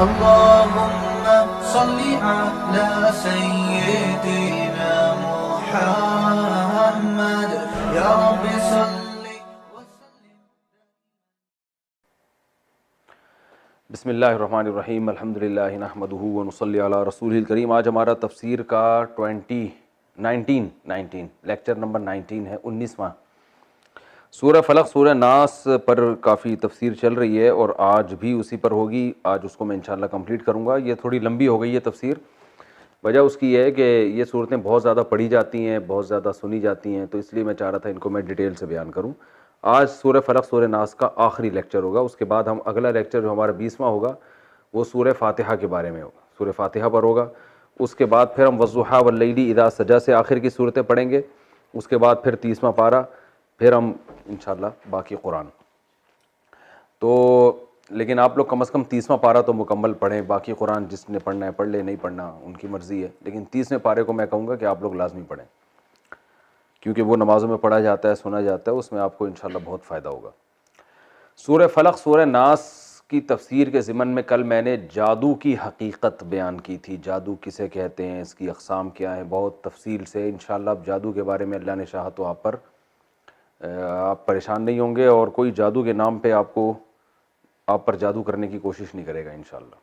اللهم صل على سيدنا محمد يا رب صل وسلم. بسم اللہ الرحمن الرحیم، الحمدللہ نحمدہ ونصلی علی رسولہ الکریم۔ آج ہمارا تفسیر کا 19 لیکچر نمبر 19 ہے، 19واں۔ سورہ فلق سورہ ناس پر کافی تفسیر چل رہی ہے اور آج بھی اسی پر ہوگی۔ آج اس کو میں انشاءاللہ کمپلیٹ کروں گا۔ یہ تھوڑی لمبی ہو گئی ہے تفسیر، وجہ اس کی ہے کہ یہ صورتیں بہت زیادہ پڑھی جاتی ہیں، بہت زیادہ سنی جاتی ہیں، تو اس لیے میں چاہ رہا تھا ان کو میں ڈیٹیل سے بیان کروں۔ آج سورہ فلق سورہ ناس کا آخری لیکچر ہوگا، اس کے بعد ہم اگلا لیکچر جو ہمارا 20واں ہوگا وہ سورہ فاتحہ کے بارے میں ہوگا، سورہ فاتحہ پر ہوگا۔ اس کے بعد پھر ہم والضحیٰ واللیل اذا سجا سے آخر کی صورتیں پڑھیں گے۔ اس کے بعد پھر 30واں پارہ، پھر ہم انشاءاللہ باقی قرآن۔ تو لیکن آپ لوگ کم از کم 30واں پارہ تو مکمل پڑھیں، باقی قرآن جس نے پڑھنا ہے پڑھ لے، نہیں پڑھنا ان کی مرضی ہے، لیکن 30ویں پارے کو میں کہوں گا کہ آپ لوگ لازمی پڑھیں، کیونکہ وہ نمازوں میں پڑھا جاتا ہے، سنا جاتا ہے، اس میں آپ کو انشاءاللہ بہت فائدہ ہوگا۔ سورہ فلق سورہ ناس کی تفسیر کے ضمن میں کل میں نے جادو کی حقیقت بیان کی تھی، جادو کسے کہتے ہیں، اس کی اقسام کیا ہیں، بہت تفصیل سے۔ انشاءاللہ اب جادو کے بارے میں اللہ نے چاہا تو آپ پریشان نہیں ہوں گے، اور کوئی جادو کے نام پہ آپ پر جادو کرنے کی کوشش نہیں کرے گا انشاءاللہ۔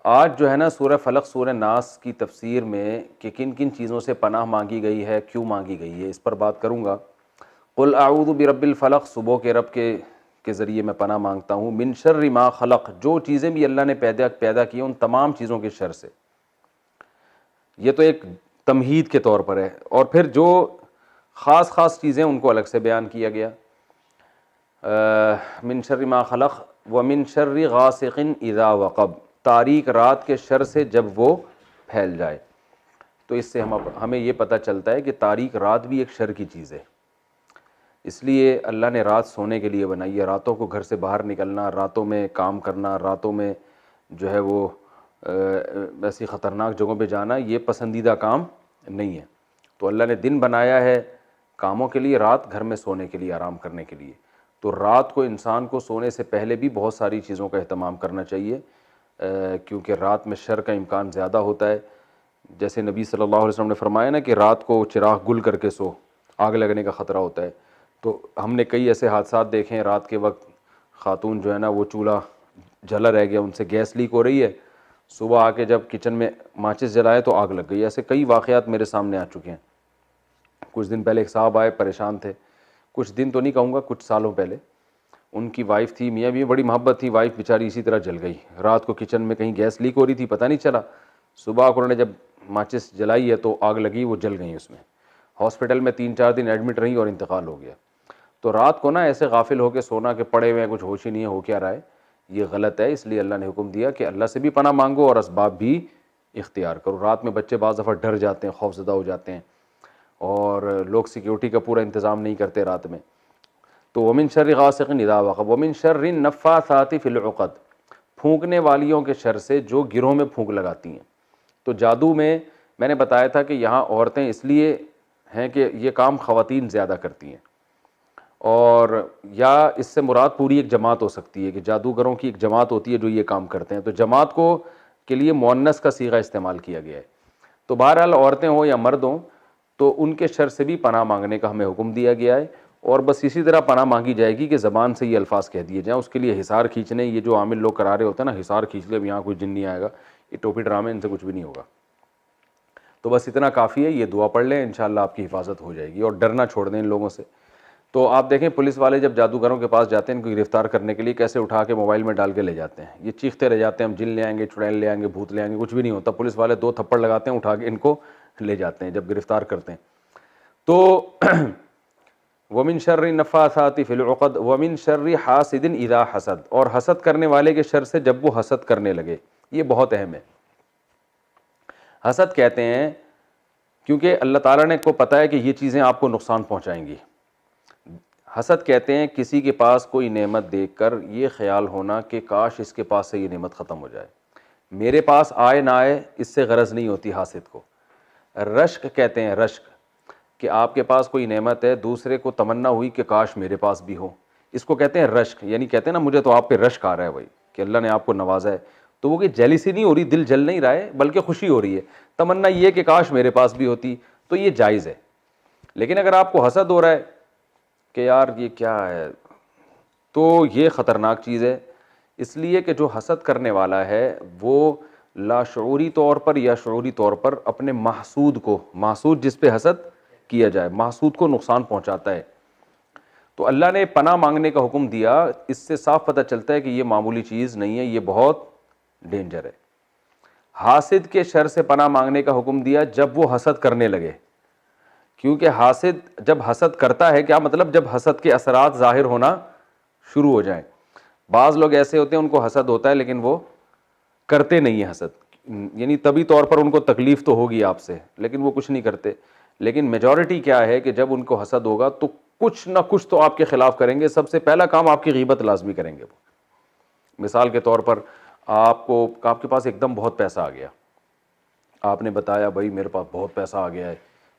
آج جو ہے نا سورہ فلق سورہ ناس کی تفسیر میں کہ کن کن چیزوں سے پناہ مانگی گئی ہے، کیوں مانگی گئی ہے، اس پر بات کروں گا۔ قل اعوذ برب الفلق، صبح کے رب کے ذریعے میں پناہ مانگتا ہوں، من شر ما خلق، جو چیزیں بھی اللہ نے پیدا کی ان تمام چیزوں کے شر سے۔ یہ تو ایک تمہید کے طور پر ہے، اور پھر جو خاص چیزیں ان کو الگ سے بیان کیا گیا۔ من شر ما خلق ومن شر غاسق اذا وقب، تاریک رات کے شر سے جب وہ پھیل جائے۔ تو اس سے ہمیں یہ پتہ چلتا ہے کہ تاریک رات بھی ایک شر کی چیز ہے، اس لیے اللہ نے رات سونے کے لیے بنائی ہے۔ راتوں کو گھر سے باہر نکلنا، راتوں میں کام کرنا، راتوں میں جو ہے وہ ایسی خطرناک جگہوں پہ جانا، یہ پسندیدہ کام نہیں ہے۔ تو اللہ نے دن بنایا ہے کاموں کے لیے، رات گھر میں سونے کے لیے، آرام کرنے کے لیے۔ تو رات کو انسان کو سونے سے پہلے بھی بہت ساری چیزوں کا اہتمام کرنا چاہیے، کیونکہ رات میں شر کا امکان زیادہ ہوتا ہے۔ جیسے نبی صلی اللہ علیہ وسلم نے فرمایا نا کہ رات کو چراغ گل کر کے سو، آگ لگنے کا خطرہ ہوتا ہے۔ تو ہم نے کئی ایسے حادثات دیکھے ہیں، رات کے وقت خاتون جو ہے نا وہ چولہا جلا رہ گیا، ان سے گیس لیک ہو رہی ہے، صبح آ کے جب کچن میں ماچس جلائے تو آگ لگ گئی۔ ایسے کئی واقعات میرے سامنے آ چکے ہیں۔ کچھ دن پہلے ایک صاحب آئے، پریشان تھے، کچھ دن تو نہیں کہوں گا، کچھ سالوں پہلے۔ ان کی وائف تھی، میاں بھی بڑی محبت تھی، وائف بیچاری اسی طرح جل گئی۔ رات کو کچن میں کہیں گیس لیک ہو رہی تھی، پتہ نہیں چلا، صبح انہوں نے جب ماچس جلائی ہے تو آگ لگی، وہ جل گئی اس میں۔ ہاسپٹل میں 3-4 دن ایڈمٹ رہی اور انتقال ہو گیا۔ تو رات کو نا ایسے غافل ہو کے سونا کہ پڑے ہوئے ہیں، کچھ ہوش ہی نہیں ہے، ہو کیا رہا ہے، یہ غلط ہے۔ اس لیے اللہ نے حکم دیا کہ اللہ سے بھی پناہ مانگو اور اسباب بھی اختیار کرو۔ رات میں بچے بعض دفعہ ڈر جاتے ہیں، خوف زدہ ہو جاتے ہیں، اور لوگ سیکیورٹی کا پورا انتظام نہیں کرتے رات میں۔ تو ومن شر غاسق اذا وقب ومن شر النفاثات فی العقد، پھونکنے والیوں کے شر سے جو گروہ میں پھونک لگاتی ہیں۔ تو جادو میں نے بتایا تھا کہ یہاں عورتیں اس لیے ہیں کہ یہ کام خواتین زیادہ کرتی ہیں، اور یا اس سے مراد پوری ایک جماعت ہو سکتی ہے کہ جادوگروں کی ایک جماعت ہوتی ہے جو یہ کام کرتے ہیں۔ تو جماعت کو کے لیے مؤنث کا صیغہ استعمال کیا گیا ہے۔ تو بہرحال عورتیں ہوں یا مرد ہوں تو ان کے شر سے بھی پناہ مانگنے کا ہمیں حکم دیا گیا ہے، اور بس اسی طرح پناہ مانگی جائے گی کہ زبان سے یہ الفاظ کہہ دیے جائیں۔ اس کے لیے حصار کھینچنے، یہ جو عامل لوگ کرا رہے ہوتے ہیں نا، حصار کھینچ لے، اب یہاں کوئی جن نہیں آئے گا، یہ ٹوپی ڈرامے، ان سے کچھ بھی نہیں ہوگا۔ تو بس اتنا کافی ہے، یہ دعا پڑھ لیں، انشاءاللہ آپ کی حفاظت ہو جائے گی، اور ڈرنا چھوڑ دیں ان لوگوں سے۔ تو آپ دیکھیں پولیس والے جب جادوگروں کے پاس جاتے ہیں ان کو گرفتار کرنے کے لیے، کیسے اٹھا کے موبائل میں ڈال کے لے جاتے ہیں، یہ چیختے رہ جاتے ہیں ہم جن لے آئیں گے، چڑیل لے آئیں گے، بھوت لے آئیں گے، کچھ بھی نہیں ہوتا۔ پولیس والے 2 تھپڑ لگاتے ہیں، اٹھا کے ان کو لے جاتے ہیں جب گرفتار کرتے ہیں۔ تو ومن شر النفاثات فی العقد ومن شر حاسد اذا حسد، اور حسد کرنے والے کے شر سے جب وہ حسد کرنے لگے۔ یہ بہت اہم ہے۔ حسد کہتے ہیں کیونکہ اللہ تعالیٰ نے کو پتہ ہے کہ یہ چیزیں آپ کو نقصان پہنچائیں گی۔ حسد کہتے ہیں کسی کے پاس کوئی نعمت دیکھ کر یہ خیال ہونا کہ کاش اس کے پاس سے یہ نعمت ختم ہو جائے، میرے پاس آئے نہ آئے اس سے غرض نہیں ہوتی حاسد کو۔ رشک کہتے ہیں، رشک، کہ آپ کے پاس کوئی نعمت ہے، دوسرے کو تمنا ہوئی کہ کاش میرے پاس بھی ہو، اس کو کہتے ہیں رشک۔ یعنی کہتے ہیں نا مجھے تو آپ پہ رشک آ رہا ہے بھائی، کہ اللہ نے آپ کو نوازا ہے, تو وہ کہ جیلیسی نہیں ہو رہی, دل جل نہیں رہا ہے, بلکہ خوشی ہو رہی ہے, تمنا یہ کہ کاش میرے پاس بھی ہوتی, تو یہ جائز ہے. لیکن اگر آپ کو حسد ہو رہا ہے کہ یار یہ کیا ہے, تو یہ خطرناک چیز ہے. اس لیے کہ جو حسد کرنے والا ہے وہ لاشعوری طور پر یا شعوری طور پر اپنے محسود کو, محسود جس پہ حسد کیا جائے, محسود کو نقصان پہنچاتا ہے. تو اللہ نے پناہ مانگنے کا حکم دیا, اس سے صاف پتہ چلتا ہے کہ یہ معمولی چیز نہیں ہے, یہ بہت ڈینجر ہے. حاسد کے شر سے پناہ مانگنے کا حکم دیا جب وہ حسد کرنے لگے, کیونکہ حاسد جب حسد کرتا ہے, کیا مطلب جب حسد کے اثرات ظاہر ہونا شروع ہو جائیں. بعض لوگ ایسے ہوتے ہیں ان کو حسد ہوتا ہے لیکن وہ کرتے نہیں ہیں حسد, یعنی طبی طور پر ان کو تکلیف تو ہوگی آپ سے لیکن وہ کچھ نہیں کرتے. لیکن میجورٹی کیا ہے کہ جب ان کو حسد ہوگا تو کچھ نہ کچھ تو آپ کے خلاف کریں گے. سب سے پہلا کام آپ کی غیبت لازمی کریں گے. وہ مثال کے طور پر آپ کے پاس ایک دم بہت پیسہ آ گیا, آپ نے بتایا بھائی میرے پاس بہت پیسہ آ گیا ہے,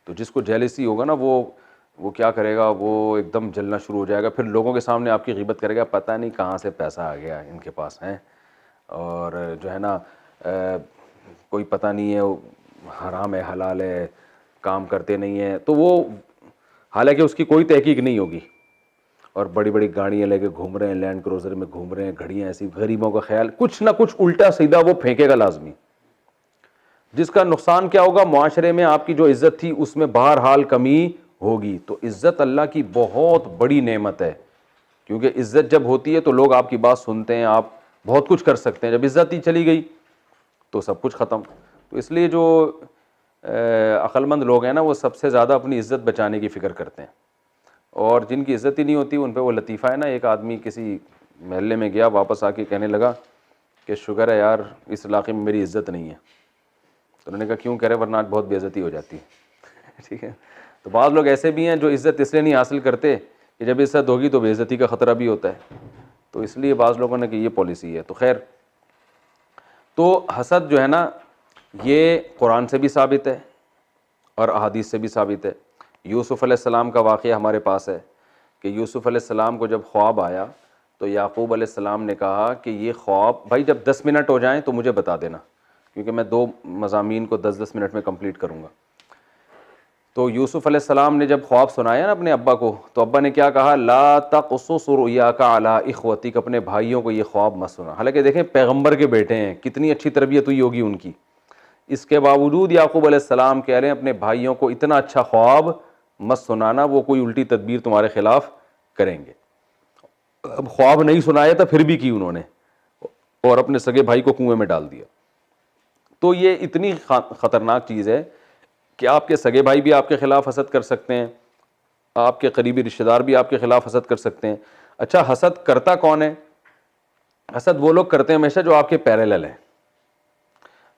تو جس کو جیلسی ہوگا نا وہ کیا کرے گا, وہ ایک دم جلنا شروع ہو جائے گا, پھر لوگوں کے سامنے آپ کی غیبت کرے گا, پتہ نہیں کہاں سے پیسہ آ گیا ان کے پاس ہیں, اور جو ہے نا کوئی پتہ نہیں ہے حرام ہے حلال ہے, کام کرتے نہیں ہیں. تو وہ حالانکہ اس کی کوئی تحقیق نہیں ہوگی, اور بڑی بڑی گاڑیاں لے کے گھوم رہے ہیں, لینڈ کروزر میں گھوم رہے ہیں, گھڑیاں ایسی, غریبوں کا خیال, کچھ نہ کچھ الٹا سیدھا وہ پھینکے گا لازمی, جس کا نقصان کیا ہوگا, معاشرے میں آپ کی جو عزت تھی اس میں بہرحال کمی ہوگی. تو عزت اللہ کی بہت بڑی نعمت ہے, کیونکہ عزت جب ہوتی ہے تو لوگ آپ کی بات سنتے ہیں, آپ بہت کچھ کر سکتے ہیں. جب عزت ہی چلی گئی تو سب کچھ ختم. تو اس لیے جو عقل مند لوگ ہیں نا وہ سب سے زیادہ اپنی عزت بچانے کی فکر کرتے ہیں, اور جن کی عزت ہی نہیں ہوتی ان پہ وہ لطیفہ ہے نا. ایک آدمی کسی محلے میں گیا, واپس آ کے کہنے لگا کہ شکر ہے یار اس علاقے میں میری عزت نہیں ہے. تو انہوں نے کہا کیوں, کہہ رہے ورنہ آج بہت بے عزتی ہو جاتی ہے. ٹھیک ہے, تو بعض لوگ ایسے بھی ہیں جو عزت اس لیے نہیں حاصل کرتے کہ جب عزت ہوگی تو بے عزتی کا خطرہ بھی ہوتا ہے, تو اس لیے بعض لوگوں نے کہ یہ پالیسی ہے. تو خیر, تو حسد جو ہے نا یہ قرآن سے بھی ثابت ہے اور احادیث سے بھی ثابت ہے. یوسف علیہ السلام کا واقعہ ہمارے پاس ہے کہ یوسف علیہ السلام کو جب خواب آیا تو یعقوب علیہ السلام نے کہا کہ یہ خواب بھائی جب 10 منٹ ہو جائیں تو مجھے بتا دینا, کیونکہ میں 2 مضامین کو 10-10 منٹ میں کمپلیٹ کروں گا. تو یوسف علیہ السلام نے جب خواب سنایا نا اپنے ابا کو, تو ابا نے کیا کہا, لا تقصص رؤیاک علی اخوتک, اپنے بھائیوں کو یہ خواب مت سنا. حالانکہ دیکھیں پیغمبر کے بیٹے ہیں, کتنی اچھی تربیت ہوئی ہوگی ان کی, اس کے باوجود یعقوب علیہ السلام کہہ رہے ہیں اپنے بھائیوں کو اتنا اچھا خواب مت سنانا, وہ کوئی الٹی تدبیر تمہارے خلاف کریں گے. اب خواب نہیں سنایا تھا پھر بھی کی انہوں نے, اور اپنے سگے بھائی کو کنویں میں ڈال دیا. تو یہ اتنی خطرناک چیز ہے کہ آپ کے سگے بھائی بھی آپ کے خلاف حسد کر سکتے ہیں, آپ کے قریبی رشتہ دار بھی آپ کے خلاف حسد کر سکتے ہیں. اچھا حسد کرتا کون ہے؟ حسد وہ لوگ کرتے ہیں ہمیشہ جو آپ کے پیرالل ہیں.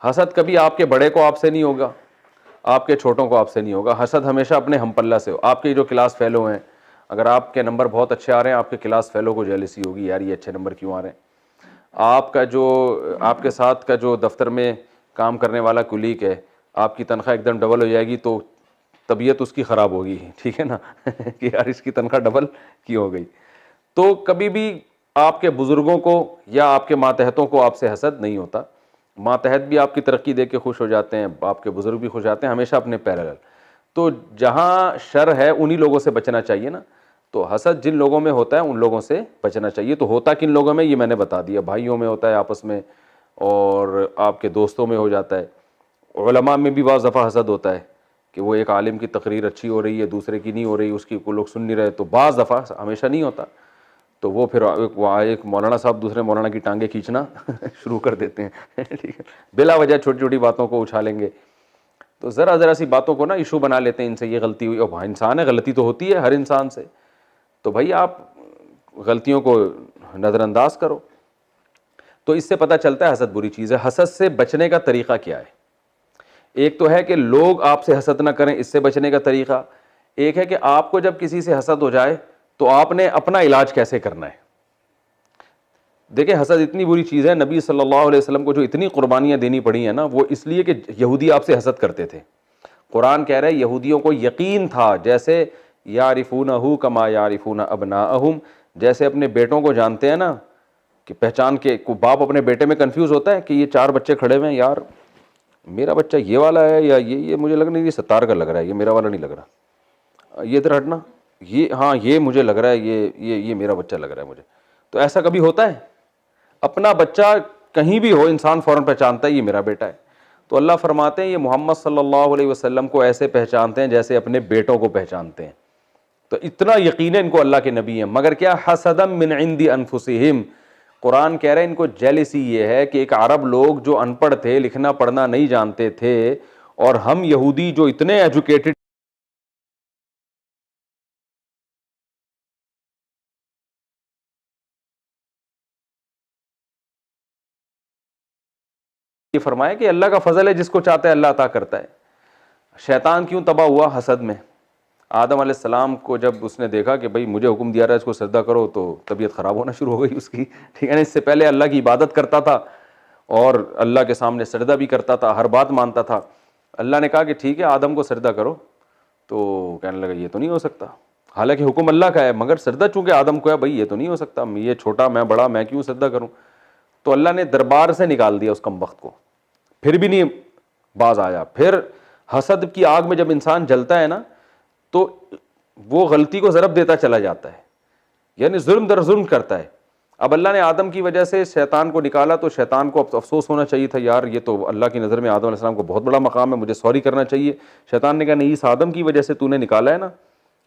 حسد کبھی آپ کے بڑے کو آپ سے نہیں ہوگا, آپ کے چھوٹوں کو آپ سے نہیں ہوگا. حسد ہمیشہ اپنے ہم پلہ سے ہو. آپ کے جو کلاس فیلو ہیں, اگر آپ کے نمبر بہت اچھے آ رہے ہیں آپ کے کلاس فیلو کو جیلسی ہوگی, یار یہ اچھے نمبر کیوں آ رہے ہیں. آپ کا جو آپ کے ساتھ کا جو دفتر میں کام کرنے والا کلیگ ہے, آپ کی تنخواہ ایک دم ڈبل ہو جائے گی تو طبیعت اس کی خراب ہوگی, ٹھیک ہے نا, کہ یار اس کی تنخواہ ڈبل کیوں ہو گئی. تو کبھی بھی آپ کے بزرگوں کو یا آپ کے ماتحتوں کو آپ سے حسد نہیں ہوتا. ماتحت بھی آپ کی ترقی دیکھ کے خوش ہو جاتے ہیں, آپ کے بزرگ بھی خوش جاتے ہیں, ہمیشہ اپنے پیرالل. تو جہاں شر ہے انہی لوگوں سے بچنا چاہیے نا. تو حسد جن لوگوں میں ہوتا ہے ان لوگوں سے بچنا چاہیے. تو ہوتا کن لوگوں میں یہ میں نے بتا دیا, بھائیوں میں ہوتا ہے آپس میں, اور آپ کے دوستوں میں ہو جاتا ہے. علماء میں بھی بعض دفعہ حسد ہوتا ہے کہ وہ ایک عالم کی تقریر اچھی ہو رہی ہے دوسرے کی نہیں ہو رہی, اس کی کو لوگ سن نہیں رہے. تو بعض دفعہ, ہمیشہ نہیں ہوتا, تو وہ پھر ایک مولانا صاحب دوسرے مولانا کی ٹانگیں کھینچنا شروع کر دیتے ہیں, ٹھیک ہے, بلا وجہ چھوٹی چھوٹی باتوں کو اچھالیں گے. تو ذرا سی باتوں کو نا ایشو بنا لیتے ہیں, ان سے یہ غلطی ہوئی, اور انسان ہے, غلطی تو ہوتی ہے ہر انسان سے. تو بھائی آپ غلطیوں کو نظر انداز کرو. تو اس سے پتہ چلتا ہے حسد بری چیز ہے. حسد سے بچنے کا طریقہ کیا ہے؟ ایک تو ہے کہ لوگ آپ سے حسد نہ کریں, اس سے بچنے کا طریقہ. ایک ہے کہ آپ کو جب کسی سے حسد ہو جائے تو آپ نے اپنا علاج کیسے کرنا ہے. دیکھیں حسد اتنی بری چیز ہے, نبی صلی اللہ علیہ وسلم کو جو اتنی قربانیاں دینی پڑی ہیں نا, وہ اس لیے کہ یہودی آپ سے حسد کرتے تھے. قرآن کہہ رہے ہیں یہودیوں کو یقین تھا, جیسے یعرفونہ کما یعرفون ابناءہم, جیسے اپنے بیٹوں کو جانتے ہیں نا کہ پہچان کے کوئی باپ اپنے بیٹے میں کنفیوز ہوتا ہے کہ یہ 4 بچے کھڑے ہوئے ہیں، یار میرا بچہ یہ والا ہے یا یہ مجھے لگ نہیں، یہ ستار کا لگ رہا ہے، یہ میرا والا نہیں لگ رہا، یہ ادھر ہٹنا، یہ ہاں یہ مجھے لگ رہا ہے، یہ میرا بچہ لگ رہا ہے مجھے. تو ایسا کبھی ہوتا ہے؟ اپنا بچہ کہیں بھی ہو انسان فوراً پہچانتا ہے یہ میرا بیٹا ہے. تو اللہ فرماتے ہیں یہ محمد صلی اللہ علیہ وسلم کو ایسے پہچانتے ہیں جیسے اپنے بیٹوں کو پہچانتے ہیں. تو اتنا یقین ہے ان کو اللہ کے نبی ہیں. مگر کیا حسدا من عند انفسہم، قرآن کہہ رہے ہیں ان کو جیلسی یہ ہے کہ ایک عرب لوگ جو ان پڑھ تھے، لکھنا پڑھنا نہیں جانتے تھے، اور ہم یہودی جو اتنے ایجوکیٹڈ یہ فرمایا کہ اللہ کا فضل ہے، جس کو چاہتا ہے اللہ عطا کرتا ہے. شیطان کیوں تباہ ہوا؟ حسد میں. آدم علیہ السلام کو جب اس نے دیکھا کہ بھئی مجھے حکم دیا رہا ہے اس کو سجدہ کرو، تو طبیعت خراب ہونا شروع ہو گئی اس کی. ٹھیک ہے نا، اس سے پہلے اللہ کی عبادت کرتا تھا اور اللہ کے سامنے سجدہ بھی کرتا تھا، ہر بات مانتا تھا. اللہ نے کہا کہ ٹھیک ہے آدم کو سجدہ کرو، تو کہنے لگا یہ تو نہیں ہو سکتا، حالانکہ حکم اللہ کا ہے، مگر سجدہ چونکہ آدم کو ہے، بھئی یہ تو نہیں ہو سکتا، یہ چھوٹا میں بڑا، میں کیوں سجدہ کروں. تو اللہ نے دربار سے نکال دیا اس کمبخت کو، پھر بھی نہیں باز آیا. پھر حسد کی آگ میں جب انسان جلتا ہے نا تو وہ غلطی کو ضرب دیتا چلا جاتا ہے، یعنی ظلم در ظلم کرتا ہے. اب اللہ نے آدم کی وجہ سے شیطان کو نکالا تو شیطان کو افسوس ہونا چاہیے تھا، یار یہ تو اللہ کی نظر میں آدم علیہ السلام کو بہت بڑا مقام ہے، مجھے سوری کرنا چاہیے. شیطان نے کہا نہیں، اس آدم کی وجہ سے تو نے نکالا ہے نا،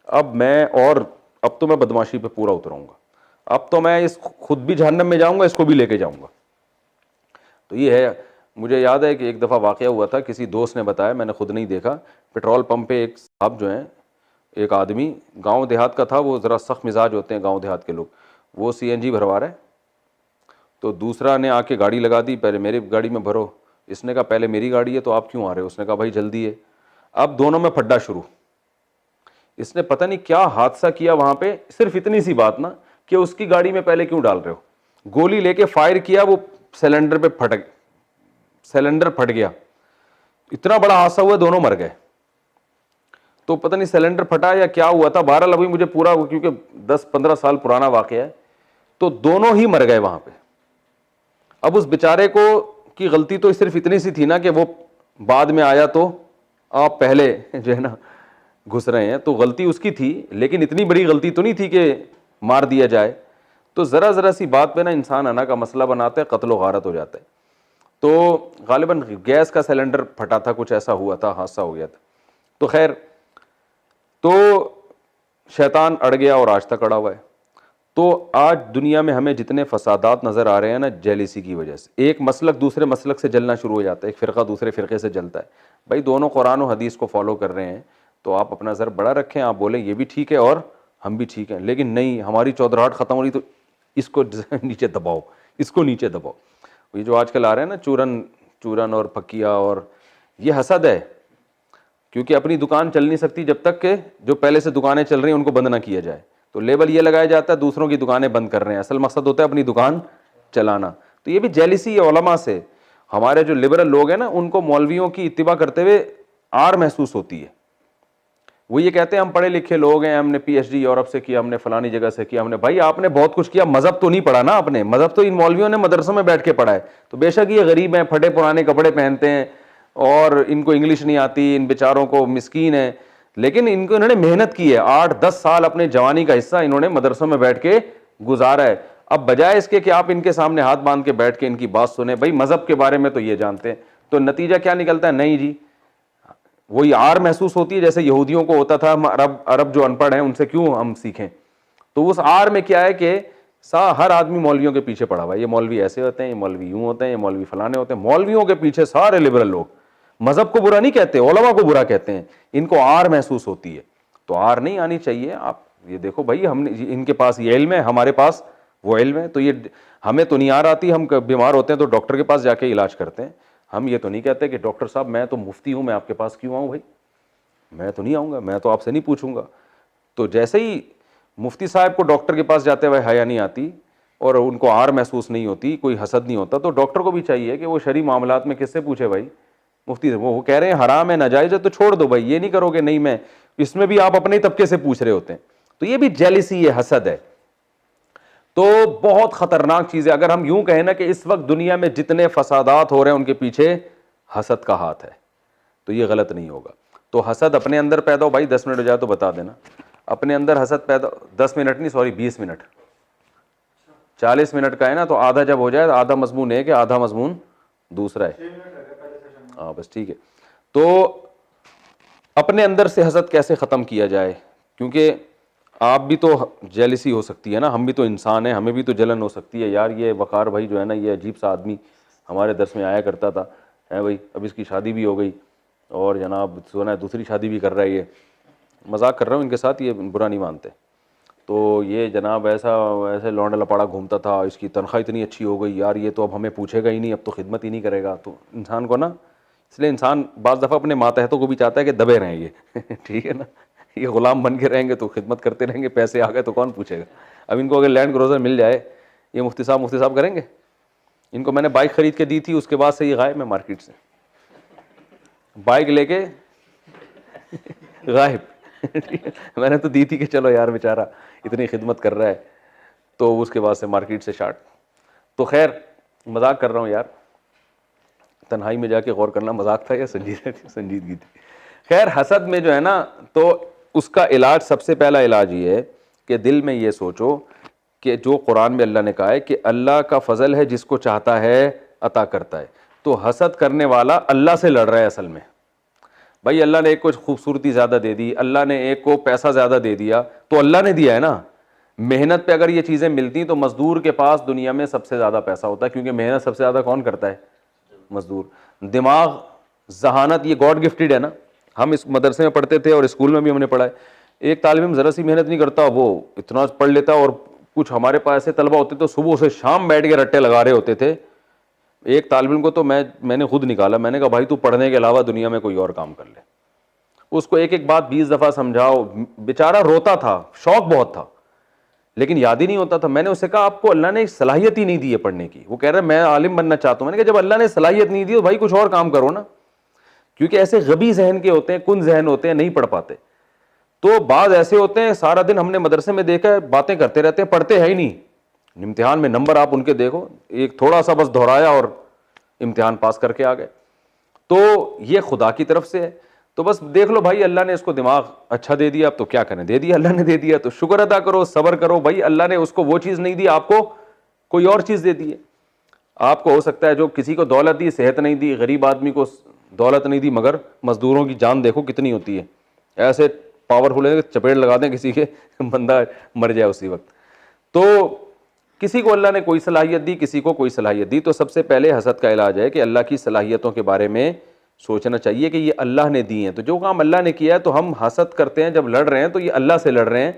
اب تو میں بدماشی پہ پورا اتروں گا، اب تو میں اس خود بھی جہنم میں جاؤں گا، اس کو بھی لے کے جاؤں گا. تو یہ ہے. مجھے یاد ہے کہ ایک دفعہ واقعہ ہوا تھا، کسی دوست نے بتایا، میں نے خود نہیں دیکھا. پیٹرول پمپ پہ ایک صاحب جو ہیں، ایک آدمی گاؤں دیہات کا تھا، وہ ذرا سخت مزاج ہوتے ہیں گاؤں دیہات کے لوگ، وہ سی این جی بھروا رہا ہے، تو دوسرا نے آ کے گاڑی لگا دی، پہلے میری گاڑی میں بھرو. اس نے کہا پہلے میری گاڑی ہے تو آپ کیوں آ رہے ہو؟ اس نے کہا بھائی جلدی ہے. اب دونوں میں پھڈا شروع. اس نے پتہ نہیں کیا حادثہ کیا وہاں پہ، صرف اتنی سی بات نا کہ اس کی گاڑی میں پہلے کیوں ڈال رہے ہو. گولی لے کے فائر کیا، وہ سلنڈر پہ سلنڈر پھٹ گیا. اتنا بڑا حادثہ ہوا، دونوں مر گئے. تو پتہ نہیں سلنڈر پھٹا یا کیا ہوا تھا، بہرحال ابھی مجھے پورا، کیونکہ 10-15 سال پرانا واقعہ ہے، تو دونوں ہی مر گئے وہاں پہ. اب اس بیچارے کو کی غلطی تو صرف اتنی سی تھی نا کہ وہ بعد میں آیا تو آپ پہلے جو ہے نا گھس رہے ہیں، تو غلطی اس کی تھی، لیکن اتنی بڑی غلطی تو نہیں تھی کہ مار دیا جائے. تو ذرا سی بات پہ نا انسان انا کا مسئلہ بناتا ہے، قتل و غارت ہو جاتا ہے. تو غالباً گیس کا سلنڈر پھٹا تھا، کچھ ایسا ہوا تھا، حادثہ ہو گیا تھا. تو خیر، تو شیطان اڑ گیا اور آج تک اڑا ہوا ہے. تو آج دنیا میں ہمیں جتنے فسادات نظر آ رہے ہیں نا، جیلیسی کی وجہ سے. ایک مسلک دوسرے مسلک سے جلنا شروع ہو جاتا ہے، ایک فرقہ دوسرے فرقے سے جلتا ہے. بھائی دونوں قرآن و حدیث کو فالو کر رہے ہیں تو آپ اپنا ذر بڑا رکھیں، آپ بولیں یہ بھی ٹھیک ہے اور ہم بھی ٹھیک ہیں، لیکن نہیں، ہماری چودراہٹ ختم ہو رہی تو اس کو نیچے دباؤ، اس کو نیچے دباؤ. یہ جو آج کل آ رہے ہیں نا چورن اور پکیا، اور یہ حسد ہے، کیونکہ اپنی دکان چل نہیں سکتی جب تک کہ جو پہلے سے دکانیں چل رہی ہیں ان کو بند نہ کیا جائے. تو لیبل یہ لگایا جاتا ہے دوسروں کی دکانیں بند کر رہے ہیں، اصل مقصد ہوتا ہے اپنی دکان چلانا. تو یہ بھی جیلیسی ہے علماء سے. ہمارے جو لبرل لوگ ہیں نا، ان کو مولویوں کی اتباع کرتے ہوئے آر محسوس ہوتی ہے. وہ یہ کہتے ہیں ہم پڑھے لکھے لوگ ہیں، ہم نے پی ایچ ڈی یورپ سے کیا، ہم نے فلانی جگہ سے کیا، ہم نے. بھائی آپ نے بہت کچھ کیا، مذہب تو نہیں پڑھا نا آپ نے. مذہب تو ان مولویوں نے مدرسوں میں بیٹھ کے پڑھا ہے. تو بے شک یہ غریب ہیں، پھٹے پرانے کپڑے پہنتے ہیں اور ان کو انگلش نہیں آتی، ان بیچاروں کو مسکین ہیں، لیکن ان کو انہوں نے محنت کی ہے. 8-10 سال اپنے جوانی کا حصہ انہوں نے مدرسوں میں بیٹھ کے گزارا ہے. اب بجائے اس کے کہ آپ ان کے سامنے ہاتھ باندھ کے بیٹھ کے ان کی بات سنیں، بھائی مذہب کے بارے میں تو یہ جانتے ہیں، تو نتیجہ کیا نکلتا ہے؟ نہیں جی، وہی آر محسوس ہوتی ہے جیسے یہودیوں کو ہوتا تھا. عرب جو ان پڑھ ہیں ان سے کیوں ہم سیکھیں؟ تو اس آر میں کیا ہے کہ ہر آدمی مولویوں کے پیچھے پڑا ہوا ہے. یہ مولوی ایسے ہوتے ہیں، یہ مولوی یوں ہوتے ہیں، یہ مولوی فلانے ہوتے ہیں. مولویوں کے پیچھے سارے لبرل لوگ. مذہب کو برا نہیں کہتے، علماء کو برا کہتے ہیں. ان کو آر محسوس ہوتی ہے. تو آر نہیں آنی چاہیے. آپ یہ دیکھو بھائی، ہم نے ان کے پاس یہ علم ہے، ہمارے پاس وہ علم ہے. تو یہ ہمیں تو نہیں آر آتی، ہم بیمار ہوتے ہیں تو ڈاکٹر کے پاس جا کے علاج کرتے ہیں. ہم یہ تو نہیں کہتے کہ ڈاکٹر صاحب میں تو مفتی ہوں، میں آپ کے پاس کیوں آؤں؟ بھائی میں تو نہیں آؤں گا، میں تو آپ سے نہیں پوچھوں گا. تو جیسے ہی مفتی صاحب کو ڈاکٹر کے پاس جاتے ہوئے حیا نہیں آتی اور ان کو آر محسوس نہیں ہوتی، کوئی حسد نہیں ہوتا، تو ڈاکٹر کو بھی چاہیے کہ وہ شرعی معاملات میں کس سے پوچھے. بھائی مفتی سے وہ کہہ رہے ہیں حرام ہے، ناجائز ہے، تو چھوڑ دو بھائی. یہ نہیں کرو کہ نہیں میں اس میں بھی آپ اپنے طبقے سے پوچھ رہے ہوتے ہیں. تو یہ بھی جیلسی ہے، حسد ہے. تو بہت خطرناک چیز ہے. اگر ہم یوں کہیں نا کہ اس وقت دنیا میں جتنے فسادات ہو رہے ہیں ان کے پیچھے حسد کا ہاتھ ہے, تو یہ غلط نہیں ہوگا. تو حسد اپنے اندر پیدا ہو, بھائی 10 منٹ ہو جائے تو بتا دینا, اپنے اندر حسد پیدا, 10 منٹ نہیں سوری 20 منٹ, 40 منٹ کا ہے نا, تو آدھا جب ہو جائے, آدھا مضمون ایک ہے آدھا مضمون دوسرا ہے. ہاں بس ٹھیک ہے. تو اپنے اندر سے حسد کیسے ختم کیا جائے, کیونکہ آپ بھی تو جیلسی ہو سکتی ہے نا, ہم بھی تو انسان ہیں, ہمیں بھی تو جلن ہو سکتی ہے یار, یہ وقار بھائی جو ہے نا یہ عجیب سا آدمی ہمارے درس میں آیا کرتا تھا ہے بھائی, اب اس کی شادی بھی ہو گئی اور جناب سونا ہے دوسری شادی بھی کر رہا ہے, یہ مذاق کر رہا ہوں ان کے ساتھ, یہ برا نہیں مانتے. تو یہ جناب ایسے لونڈا لپاڑا گھومتا تھا, اس کی تنخواہ اتنی اچھی ہو گئی یار, یہ تو اب ہمیں پوچھے گا ہی نہیں, اب تو خدمت ہی نہیں کرے گا. تو انسان کو نا, اس لیے انسان بعض دفعہ اپنے ماتحتوں کو بھی چاہتا ہے کہ دبے رہیں یہ ٹھیک ہے نا, یہ غلام بن کے رہیں گے تو خدمت کرتے رہیں گے, پیسے آ گئے تو کون پوچھے گا. اب ان کو اگر لینڈ کروزر مل جائے, یہ مفتی صاحب کریں گے. ان کو میں نے بائک خرید کے دی تھی, اس کے بعد سے یہ غائب ہے مارکیٹ سے, بائک لے کے غائب. میں نے تو دی تھی کہ چلو یار بیچارہ اتنی خدمت کر رہا ہے, تو اس کے بعد سے مارکیٹ سے شارٹ. تو خیر مذاق کر رہا ہوں یار, تنہائی میں جا کے غور کرنا مذاق تھا یا سنجیدگی تھی. خیر حسد میں جو ہے نا, تو اس کا علاج, سب سے پہلا علاج یہ ہے کہ دل میں یہ سوچو کہ جو قرآن میں اللہ نے کہا ہے کہ اللہ کا فضل ہے جس کو چاہتا ہے عطا کرتا ہے. تو حسد کرنے والا اللہ سے لڑ رہا ہے اصل میں. بھائی اللہ نے ایک کو خوبصورتی زیادہ دے دی, اللہ نے ایک کو پیسہ زیادہ دے دیا, تو اللہ نے دیا ہے نا. محنت پہ اگر یہ چیزیں ملتی تو مزدور کے پاس دنیا میں سب سے زیادہ پیسہ ہوتا ہے, کیونکہ محنت سب سے زیادہ کون کرتا ہے؟ مزدور. دماغ, ذہانت, یہ گاڈ گفٹڈ ہے نا. ہم اس مدرسے میں پڑھتے تھے اور اسکول میں بھی ہم نے پڑھا ہے, ایک طالب علم ذرا سی محنت نہیں کرتا, وہ اتنا پڑھ لیتا. اور کچھ ہمارے پاس ایسے طلبہ ہوتے تو صبح سے شام بیٹھ کے رٹے لگا رہے ہوتے تھے. ایک طالب علم کو تو میں نے خود نکالا, میں نے کہا بھائی تو پڑھنے کے علاوہ دنیا میں کوئی اور کام کر لے. اس کو ایک بات 20 دفعہ سمجھاؤ, بیچارہ روتا تھا, شوق بہت تھا لیکن یاد ہی نہیں ہوتا تھا. میں نے اسے کہا آپ کو اللہ نے صلاحیت ہی نہیں دی ہے پڑھنے کی. وہ کہہ رہا ہے میں عالم بننا چاہتا ہوں. میں نے کہا جب اللہ نے صلاحیت نہیں دی تو بھائی کچھ اور کام کرو نا, کیونکہ ایسے غبی ذہن کے ہوتے ہیں, کن ذہن ہوتے ہیں, نہیں پڑھ پاتے. تو بعض ایسے ہوتے ہیں سارا دن ہم نے مدرسے میں دیکھا ہے باتیں کرتے رہتے ہیں, پڑھتے ہیں ہی نہیں. امتحان میں نمبر آپ ان کے دیکھو, ایک تھوڑا سا بس دہرایا اور امتحان پاس کر کے آ گئے. تو یہ خدا کی طرف سے ہے. تو بس دیکھ لو بھائی اللہ نے اس کو دماغ اچھا دے دیا, اب تو کیا کریں, دے دیا اللہ نے, دے دیا تو شکر ادا کرو, صبر کرو. بھائی اللہ نے اس کو وہ چیز نہیں دی, آپ کو کوئی اور چیز دے دی ہے. آپ کو ہو سکتا ہے جو کسی کو دولت دی صحت نہیں دی, غریب آدمی کو دولت نہیں دی مگر مزدوروں کی جان دیکھو کتنی ہوتی ہے, ایسے پاورفل ہے چپیڑ لگا دیں کسی کے, بندہ مر جائے اسی وقت. تو کسی کو اللہ نے کوئی صلاحیت دی, کسی کو کوئی صلاحیت دی. تو سب سے پہلے حسد کا علاج ہے کہ اللہ کی صلاحیتوں کے بارے میں سوچنا چاہیے کہ یہ اللہ نے دی ہیں, تو جو کام اللہ نے کیا ہے تو ہم حسد کرتے ہیں جب لڑ رہے ہیں تو یہ اللہ سے لڑ رہے ہیں,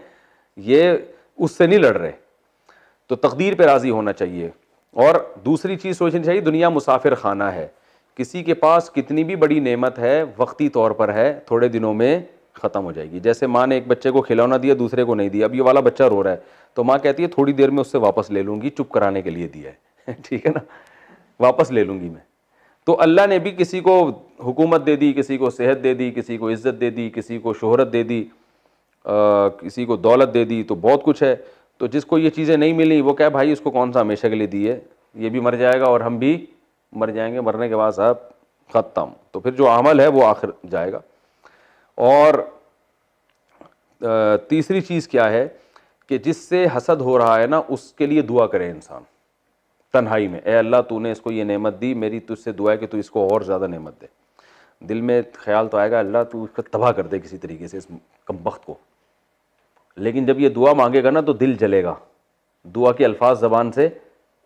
یہ اس سے نہیں لڑ رہے. تو تقدیر پہ راضی ہونا چاہیے. اور دوسری چیز سوچنی چاہیے, دنیا مسافر خانہ ہے, کسی کے پاس کتنی بھی بڑی نعمت ہے وقتی طور پر ہے, تھوڑے دنوں میں ختم ہو جائے گی. جیسے ماں نے ایک بچے کو کھلونا دیا دوسرے کو نہیں دیا, اب یہ والا بچہ رو رہا ہے تو ماں کہتی ہے تھوڑی دیر میں اس سے واپس لے لوں گی, چپ کرانے کے لیے دیا ہے ٹھیک ہے نا, واپس لے لوں گی میں. تو اللہ نے بھی کسی کو حکومت دے دی, کسی کو صحت دے دی, کسی کو عزت دے دی, کسی کو شہرت دے دی, کسی کو دولت دے دی, تو بہت کچھ ہے. تو جس کو یہ چیزیں نہیں ملی وہ کہے بھائی اس کو کون سا ہمیشہ کے لیے دی ہے, یہ بھی مر جائے گا اور ہم بھی مر جائیں گے, مرنے کے بعد صاحب ختم. تو پھر جو عمل ہے وہ آخر جائے گا. اور تیسری چیز کیا ہے کہ جس سے حسد ہو رہا ہے نا اس کے لیے دعا کرے انسان تنہائی میں, اے اللہ تو نے اس کو یہ نعمت دی, میری تجھ سے دعا ہے کہ تو اس کو اور زیادہ نعمت دے. دل میں خیال تو آئے گا اللہ تو اس کو تباہ کر دے کسی طریقے سے اس کمبخت کو, لیکن جب یہ دعا مانگے گا نا تو دل جلے گا, دعا کے الفاظ زبان سے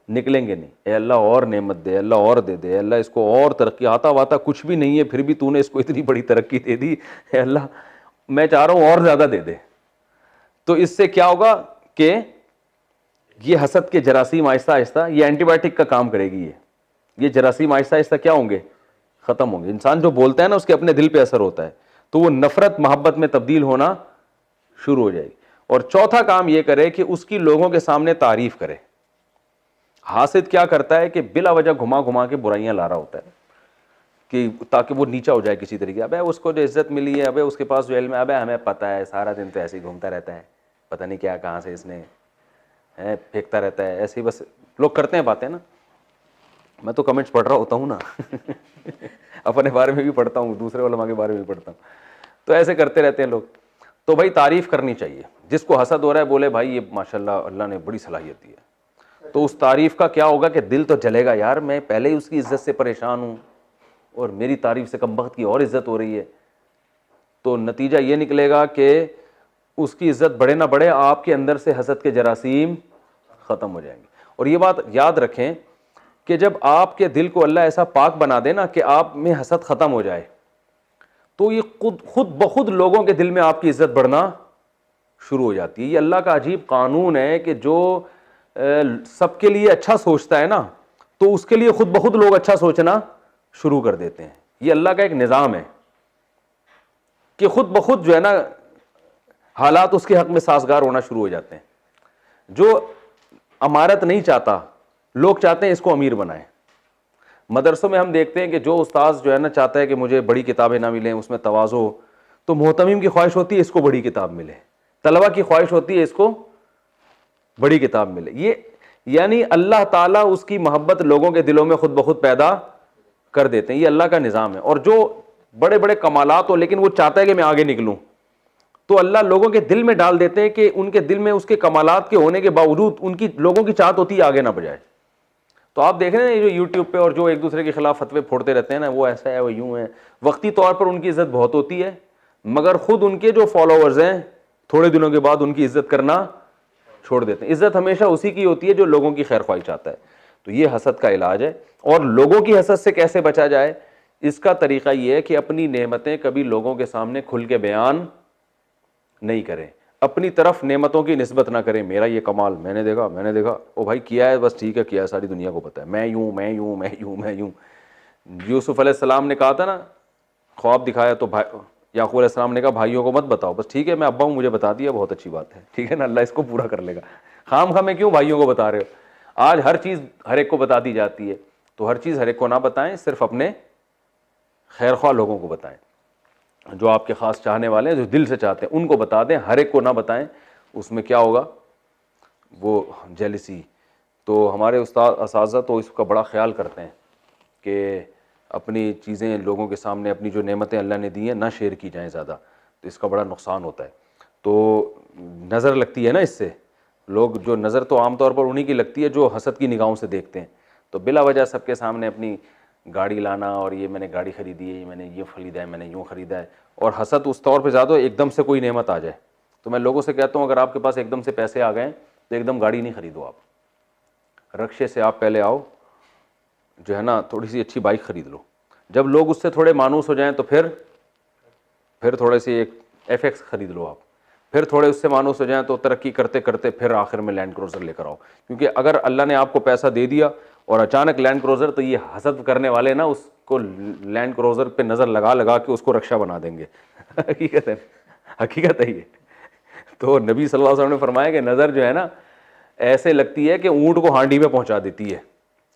نکلیں گے نہیں. اے اللہ اور نعمت دے, اللہ اور دے دے, اللہ اس کو اور ترقی, آتا واتا کچھ بھی نہیں ہے پھر بھی تو نے اس کو اتنی بڑی ترقی دے دی, اے اللہ میں چاہ رہا ہوں اور زیادہ دے دے. تو اس سے کیا ہوگا کہ یہ حسد کے جراثیم آہستہ آہستہ, یہ اینٹی بائیوٹک کا کام کرے گی, یہ جراثیم آہستہ آہستہ کیا ہوں گے, ختم ہوں گے. انسان جو بولتا ہے نا اس کے اپنے دل پہ اثر ہوتا ہے, تو وہ نفرت محبت میں تبدیل ہونا شروع ہو جائے گی. اور چوتھا کام یہ کرے کہ اس کی لوگوں کے سامنے تعریف کرے. حاسد کیا کرتا ہے کہ بلا وجہ گھما گھما کے برائیاں لا رہا ہوتا ہے کہ تاکہ وہ نیچا ہو جائے کسی طریقے. ابے اس کو جو عزت ملی ہے, ابے اس کے پاس جو علم ہے, ابے ہمیں پتہ ہے, سارا دن تو ایسے ہی گھومتا رہتا ہے, پتہ نہیں کیا کہاں سے اس نے ہے پھینکتا رہتا ہے ایسے ہی، بس لوگ کرتے ہیں باتیں نا. میں تو کمنٹس پڑھ رہا ہوتا ہوں نا اپنے بارے میں بھی پڑھتا ہوں، دوسرے علماء کے بارے میں بھی پڑھتا ہوں، تو ایسے کرتے رہتے ہیں لوگ. تو بھائی تعریف کرنی چاہیے، جس کو حسد ہو رہا ہے بولے بھائی یہ ماشاءاللہ اللہ نے بڑی صلاحیت دی ہے. تو اس تعریف کا کیا ہوگا کہ دل تو جلے گا، یار میں پہلے ہی اس کی عزت سے پریشان ہوں اور میری تعریف سے کم بخت کی اور عزت ہو رہی ہے. تو نتیجہ یہ نکلے گا کہ اس کی عزت بڑھے نہ بڑھے، آپ کے اندر سے حسد کے جراثیم ختم ہو جائیں گے. اور یہ بات یاد رکھیں کہ جب آپ کے دل کو اللہ ایسا پاک بنا دے نا کہ آپ میں حسد ختم ہو جائے، تو یہ خود بخود لوگوں کے دل میں آپ کی عزت بڑھنا شروع ہو جاتی ہے. یہ اللہ کا عجیب قانون ہے کہ جو سب کے لیے اچھا سوچتا ہے نا، تو اس کے لیے خود بخود لوگ اچھا سوچنا شروع کر دیتے ہیں. یہ اللہ کا ایک نظام ہے کہ خود بخود جو ہے نا حالات اس کے حق میں سازگار ہونا شروع ہو جاتے ہیں. جو امارت نہیں چاہتا، لوگ چاہتے ہیں اس کو امیر بنائیں. مدرسوں میں ہم دیکھتے ہیں کہ جو استاذ جو ہے نا چاہتا ہے کہ مجھے بڑی کتابیں نہ ملیں، اس میں تواضع ہو، تو محتمم کی خواہش ہوتی ہے اس کو بڑی کتاب ملے، طلبہ کی خواہش ہوتی ہے اس کو بڑی کتاب ملے. یہ یعنی اللہ تعالیٰ اس کی محبت لوگوں کے دلوں میں خود بخود پیدا کر دیتے ہیں. یہ اللہ کا نظام ہے. اور جو بڑے بڑے کمالات ہو لیکن وہ چاہتا ہے کہ میں آگے نکلوں، تو اللہ لوگوں کے دل میں ڈال دیتے ہیں کہ ان کے دل میں اس کے کمالات کے ہونے کے باوجود ان کی لوگوں کی چاہت ہوتی ہے آگے نہ بجائے. تو آپ دیکھ رہے ہیں جو یوٹیوب پہ اور جو ایک دوسرے کے خلاف فتوے پھوڑتے رہتے ہیں نا، وہ ایسا ہے وہ یوں ہے، وقتی طور پر ان کی عزت بہت ہوتی ہے، مگر خود ان کے جو فالوورز ہیں تھوڑے دنوں کے بعد ان کی عزت کرنا چھوڑ دیتے ہیں. عزت ہمیشہ اسی کی ہوتی ہے جو لوگوں کی خیر خواہی چاہتا ہے. تو یہ حسد کا علاج ہے. اور لوگوں کی حسد سے کیسے بچا جائے، اس کا طریقہ یہ ہے کہ اپنی نعمتیں کبھی لوگوں کے سامنے کھل کے بیان نہیں کریں، اپنی طرف نعمتوں کی نسبت نہ کریں. میرا یہ کمال میں نے دیکھا او بھائی کیا ہے، بس ٹھیک ہے کیا ہے، ساری دنیا کو پتہ ہے، میں یوں. یوسف علیہ السلام نے کہا تھا نا، خواب دکھایا تو یعقوب علیہ السلام نے کہا بھائیوں کو مت بتاؤ، بس ٹھیک ہے میں ابا ہوں مجھے بتا دیا بہت اچھی بات ہے، ٹھیک ہے نا، اللہ اس کو پورا کر لے گا. خام خواہ میں کیوں بھائیوں کو بتا رہے ہو؟ آج ہر چیز ہر ایک کو بتا دی جاتی ہے، تو ہر چیز ہر ایک کو نہ بتائیں، صرف اپنے خیر خواہ لوگوں کو بتائیں، جو آپ کے خاص چاہنے والے ہیں، جو دل سے چاہتے ہیں ان کو بتا دیں، ہر ایک کو نہ بتائیں. اس میں کیا ہوگا، وہ جیلسی. تو ہمارے استاد اساتذہ تو اس کا بڑا خیال کرتے ہیں کہ اپنی چیزیں لوگوں کے سامنے، اپنی جو نعمتیں اللہ نے دی ہیں نہ شیئر کی جائیں زیادہ، تو اس کا بڑا نقصان ہوتا ہے. تو نظر لگتی ہے نا اس سے، لوگ جو نظر تو عام طور پر انہی کی لگتی ہے جو حسد کی نگاہوں سے دیکھتے ہیں. تو بلا وجہ سب کے سامنے اپنی گاڑی لانا اور یہ میں نے گاڑی خریدی ہے، میں نے یہ خریدا ہے، میں نے یوں خریدا ہے. اور حسد اس طور پہ زیادہ ایک دم سے کوئی نعمت آ جائے تو میں لوگوں سے کہتا ہوں اگر آپ کے پاس ایک دم سے پیسے آ گئے تو ایک دم گاڑی نہیں خریدو، آپ رکشے سے آپ پہلے آؤ، جو ہے نا تھوڑی سی اچھی بائک خرید لو. جب لوگ اس سے تھوڑے مانوس ہو جائیں تو پھر تھوڑے سی ایک FX خرید لو آپ، پھر تھوڑے اس سے مانوس ہو جائیں تو ترقی کرتے کرتے پھر آخر میں لینڈ کروزر لے کر آؤ. کیونکہ اگر اللہ نے آپ کو پیسہ دے دیا اور اچانک لینڈ کروزر، تو یہ حسد کرنے والے نا اس کو لینڈ کروزر پہ نظر لگا کے اس کو رکشہ بنا دیں گے. حقیقت ہے یہ. تو نبی صلی اللہ علیہ وسلم نے فرمایا کہ نظر جو ہے نا ایسے لگتی ہے کہ اونٹ کو ہانڈی میں پہنچا دیتی ہے.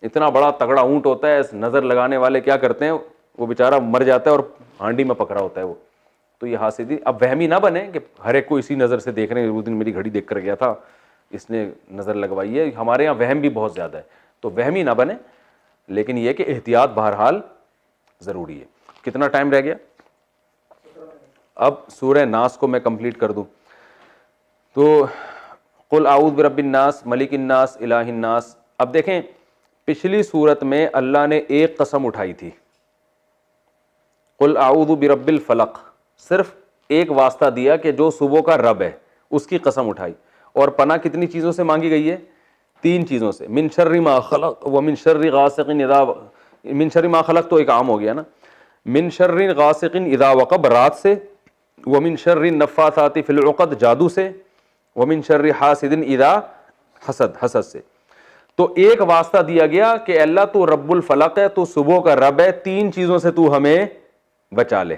اتنا بڑا تگڑا اونٹ ہوتا ہے، نظر لگانے والے کیا کرتے ہیں، وہ بیچارہ مر جاتا ہے اور ہانڈی میں پکڑا ہوتا ہے وہ. تو یہ حاسدی، اب وہمی نہ بنے کہ ہر ایک کو اسی نظر سے دیکھ رہے ہیں. اس دن میری گھڑی دیکھ کر گیا تھا، اس نے نظر لگوائی ہے. ہمارے یہاں وہم بھی بہت زیادہ ہے، تو وہمی نہ بنے، لیکن یہ کہ احتیاط بہرحال ضروری ہے. کتنا ٹائم رہ گیا؟ اب سورہ ناس کو میں کمپلیٹ کر دوں تو قل اعوذ برب الناس ملک الناس الہ الناس. اب دیکھیں پچھلی صورت میں اللہ نے ایک قسم اٹھائی تھی، قل اعوذ برب الفلق، صرف ایک واسطہ دیا کہ جو صبح کا رب ہے اس کی قسم اٹھائی. اور پناہ کتنی چیزوں سے مانگی گئی ہے؟ 3 چیزوں سے. من شر ما خلق ومن شر غاسق اذا، من شر ما خلق تو ایک عام ہو گیا نا، من شر غاسق اذا وقب رات سے، ومن شر النفاثات فی العقد جادو سے، ومن شر حاسد اذا حسد سے. تو ایک واسطہ دیا گیا کہ اللہ تو رب الفلق ہے، تو صبح کا رب ہے، 3 چیزوں سے تو ہمیں بچا لے.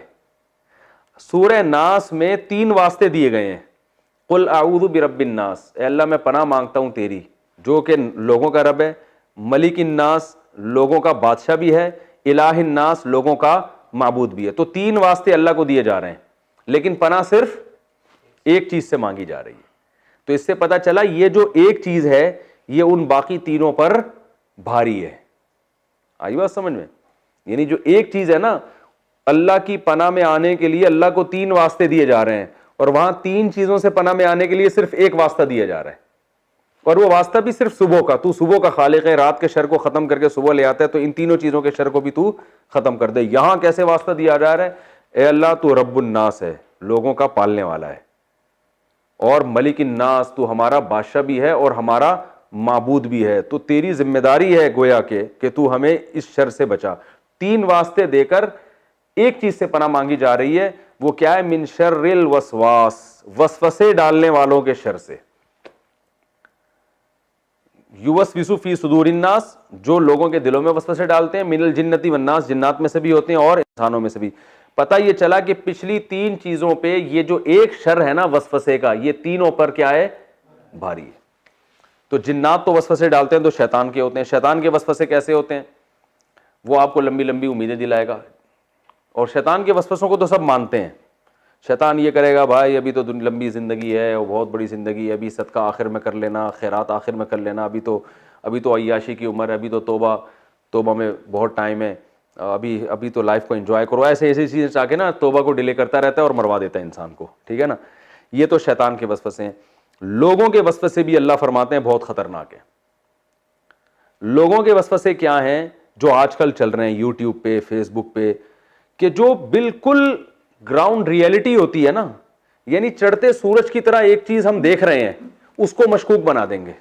سورہ ناس میں 3 واسطے دیے گئے ہیں. قل اعوذ برب الناس، اے اللہ میں پناہ مانگتا ہوں تیری، جو کہ لوگوں کا رب ہے، ملک الناس لوگوں کا بادشاہ بھی ہے، الہ الناس لوگوں کا معبود بھی ہے. تو 3 واسطے اللہ کو دیے جا رہے ہیں، لیکن پناہ صرف ایک چیز سے مانگی جا رہی ہے. تو اس سے پتا چلا یہ جو ایک چیز ہے یہ ان باقی تینوں پر بھاری ہے. آئی بات سمجھ میں؟ یعنی جو ایک چیز ہے نا, اللہ کی پناہ میں آنے کے لیے اللہ کو 3 واسطے دیے جا رہے ہیں, اور وہاں 3 چیزوں سے پناہ میں آنے کے لیے صرف ایک واسطہ دیا جا رہا ہے, اور وہ واسطہ بھی صرف صبح کا. تو صبح کا خالق ہے, رات کے شر کو ختم کر کے صبح لے آتا ہے, تو ان تینوں چیزوں کے شر کو بھی تو ختم کر دے. یہاں کیسے واسطہ دیا جا رہا ہے؟ اے اللہ تو رب الناس ہے, لوگوں کا پالنے والا ہے, اور ملک الناس, تو ہمارا بادشاہ بھی ہے اور ہمارا معبود بھی ہے, تو تیری ذمہ داری ہے گویا کہ تو ہمیں اس شر سے بچا. 3 واسطے دے کر ایک چیز سے پناہ مانگی جا رہی ہے, وہ کیا ہے؟ من شر الوسواس, وسوسے ڈالنے والوں کے شر سے. یوسوس فی صدور الناس, جو لوگوں کے دلوں میں وسوسے ڈالتے ہیں, من الجنتی والناس, جنات میں سے بھی ہوتے ہیں اور انسانوں میں سے بھی. پتہ یہ چلا کہ پچھلی 3 چیزوں پہ یہ جو ایک شر ہے نا وسوسے کا, یہ تینوں پر کیا ہے؟ بھاری ہے. تو جنات تو وسوسے ڈالتے ہیں تو شیطان کے ہوتے ہیں. شیطان کے وسوسے کیسے ہوتے ہیں؟ وہ آپ کو لمبی لمبی امیدیں دلائے گا, اور شیطان کے وسوسوں کو تو سب مانتے ہیں. شیطان یہ کرے گا, بھائی ابھی تو لمبی زندگی ہے, اور بہت بڑی زندگی ہے, ابھی صدقہ آخر میں کر لینا, خیرات آخر میں کر لینا, ابھی تو عیاشی کی عمر ہے, ابھی تو توبہ میں بہت ٹائم ہے, ابھی تو لائف کو انجوائے کرو. ایسی چیزیں چاہ کے نا توبہ کو ڈیلے کرتا رہتا ہے اور مروا دیتا ہے انسان کو, ٹھیک ہے نا. یہ تو شیطان کے وسوسے ہیں. لوگوں کے وسوسے بھی اللہ فرماتے ہیں بہت خطرناک ہیں. لوگوں کے وسوسے کیا ہیں جو آج کل چل رہے ہیں یوٹیوب پہ, فیس بک پہ, کہ جو بالکل گراؤنڈ ریئلٹی ہوتی ہے نا, یعنی چڑھتے سورج کی طرح ایک چیز ہم دیکھ رہے ہیں, اس کو مشکوک بنا دیں گے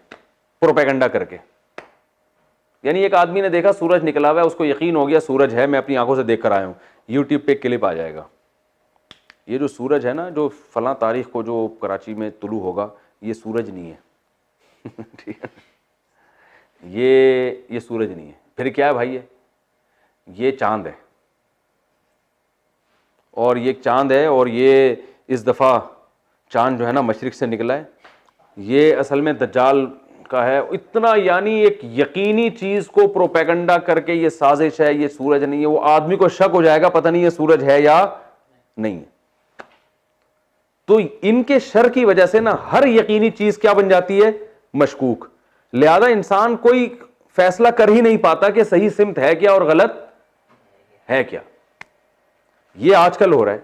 پروپیگنڈا کر کے. یعنی ایک آدمی نے دیکھا سورج نکلا ہوا ہے, اس کو یقین ہو گیا سورج ہے, میں اپنی آنکھوں سے دیکھ کر آیا ہوں, یوٹیوب پہ ایک کلپ آ جائے گا, یہ جو سورج ہے نا جو فلاں تاریخ کو جو کراچی میں طلوع ہوگا, یہ سورج نہیں ہے. ٹھیک ہے, یہ سورج نہیں ہے. پھر کیا ہے بھائی؟ یہ چاند ہے, اور یہ چاند ہے, اور یہ اس دفعہ چاند جو ہے نا مشرق سے نکلا ہے, یہ اصل میں دجال کا ہے. اتنا یعنی ایک یقینی چیز کو پروپیگنڈا کر کے یہ سازش ہے, یہ سورج نہیں ہے. وہ آدمی کو شک ہو جائے گا پتہ نہیں یہ سورج ہے یا نہیں ہے. تو ان کے شر کی وجہ سے نا ہر یقینی چیز کیا بن جاتی ہے؟ مشکوک. لہذا انسان کوئی فیصلہ کر ہی نہیں پاتا کہ صحیح سمت ہے کیا اور غلط ہے کیا. یہ آج کل ہو رہا ہے.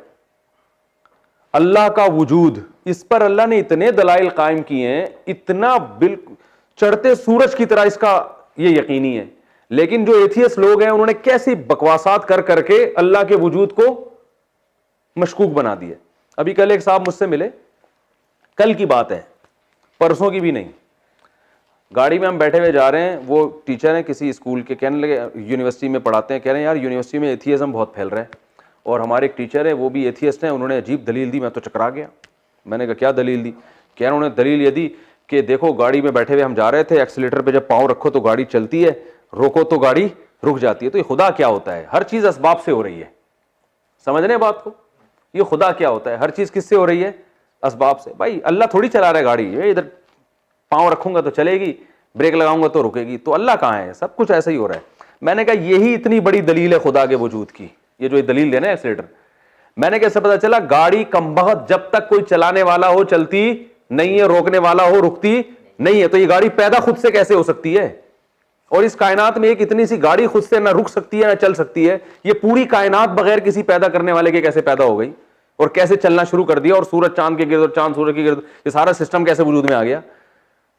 اللہ کا وجود, اس پر اللہ نے اتنے دلائل قائم کیے ہیں, اتنا بالکل چڑھتے سورج کی طرح اس کا یہ یقینی ہے. لیکن جو ایتھیسٹ لوگ ہیں انہوں نے کیسی بکواسات کر کے اللہ کے وجود کو مشکوک بنا دیا. ابھی کل ایک صاحب مجھ سے ملے, کل کی بات ہے, پرسوں کی بھی نہیں. گاڑی میں ہم بیٹھے ہوئے جا رہے ہیں, وہ ٹیچر ہیں کسی اسکول کے, کہنے لگے یونیورسٹی میں پڑھاتے ہیں, کہہ رہے ہیں یار یونیورسٹی میں ایتھیزم بہت پھیل رہا ہے, اور ہمارے ایک ٹیچر ہے وہ بھی ایتھیسٹ ہیں, انہوں نے عجیب دلیل دی, میں تو چکرا گیا. میں نے کہا کیا دلیل دی؟ کہہ رہے انہوں نے دلیل یہ دی کہ دیکھو گاڑی میں بیٹھے ہوئے ہم جا رہے تھے, ایکسیلیٹر پہ جب پاؤں رکھو تو گاڑی چلتی ہے, روکو تو گاڑی رک جاتی ہے. تو یہ خدا کیا ہوتا ہے؟ ہر چیز اسباب سے ہو رہی ہے. سمجھ رہے ہیں بات کو؟ یہ خدا کیا ہوتا ہے؟ ہر چیز کس سے ہو رہی ہے؟ اسباب سے. بھائی اللہ تھوڑی چلا رہا ہے گاڑی, ادھر پاؤں رکھوں گا تو چلے گی, بریک لگاؤں گا تو رکے گی. تو اللہ کہاں ہے؟ سب کچھ ایسا ہی ہو رہا ہے. میں نے کہا یہی اتنی بڑی دلیل ہے خدا کے وجود کی, یہ جو دلیل دینا ہے ایکسیلیٹر. میں نے کیسے پتا چلا؟ گاڑی کمبخت جب تک کوئی چلانے والا ہو چلتی نہیں ہے, روکنے والا ہو رکتی نہیں ہے. تو یہ گاڑی پیدا خود سے کیسے ہو سکتی ہے؟ اور اس کائنات میں ایک اتنی سی گاڑی خود سے نہ رک سکتی ہے نہ چل سکتی ہے. یہ پوری کائنات بغیر کسی پیدا کرنے والے کے کیسے پیدا ہو گئی اور کیسے چلنا شروع کر دیا؟ اور سورج چاند کے گرد اور چاند سورج کے گرد, یہ سارا سسٹم کیسے وجود میں آ گیا؟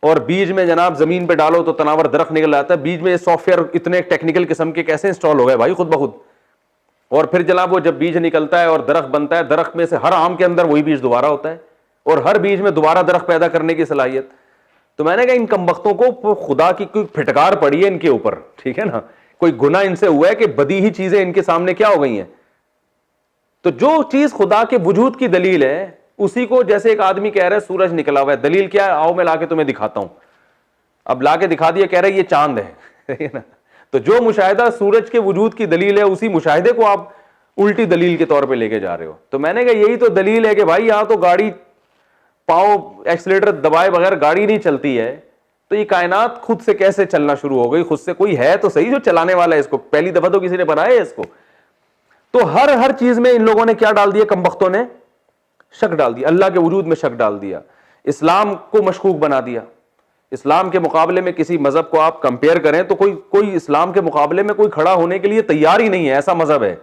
اور بیج میں جناب زمین پہ ڈالو تو تناور درخت نکل آتا ہے. بیج میں سافٹ ویئر اتنے ٹیکنیکل قسم کے کیسے انسٹال ہو گئے بھائی خود بخود؟ اور پھر جناب وہ جب بیج نکلتا ہے اور درخت بنتا ہے, درخت میں سے ہر آم کے اندر وہی بیج دوبارہ ہوتا ہے, اور ہر بیج میں دوبارہ درخت پیدا کرنے کی صلاحیت. تو میں نے کہا ان کمبختوں کو خدا کی کوئی پھٹکار پڑی ہے ان کے اوپر, ٹھیک ہے نا, کوئی گناہ ان سے ہوا ہے کہ بدیہی چیزیں ان کے سامنے کیا ہو گئی ہیں. تو جو چیز خدا کے وجود کی دلیل ہے اسی کو, جیسے ایک آدمی کہہ رہا ہے سورج نکلا ہوا ہے, دلیل کیا ہے؟ آؤ میں لا کے تمہیں دکھاتا ہوں. اب لا کے دکھا دیا, کہہ رہا ہے یہ چاند ہے نا. تو جو مشاہدہ سورج کے وجود کی دلیل ہے اسی مشاہدے کو آپ الٹی دلیل کے طور پہ لے کے جا رہے ہو. تو میں نے کہا یہی تو دلیل ہے کہ بھائی یہاں تو گاڑی پاؤں ایکسیلیٹر دبائے بغیر گاڑی نہیں چلتی ہے, تو یہ کائنات خود سے کیسے چلنا شروع ہو گئی؟ خود سے کوئی ہے تو صحیح جو چلانے والا ہے اس کو, پہلی دفعہ تو کسی نے بنایا ہے اس کو. تو ہر چیز میں ان لوگوں نے کیا ڈال دیا؟ کمبختوں نے شک ڈال دیا, اللہ کے وجود میں شک ڈال دیا. اسلام کو مشکوک بنا دیا. اسلام کے مقابلے میں کسی مذہب کو آپ کمپیئر کریں تو کوئی اسلام کے مقابلے میں کوئی کھڑا ہونے کے لیے تیار ہی نہیں ہے, ایسا مذہب ہے.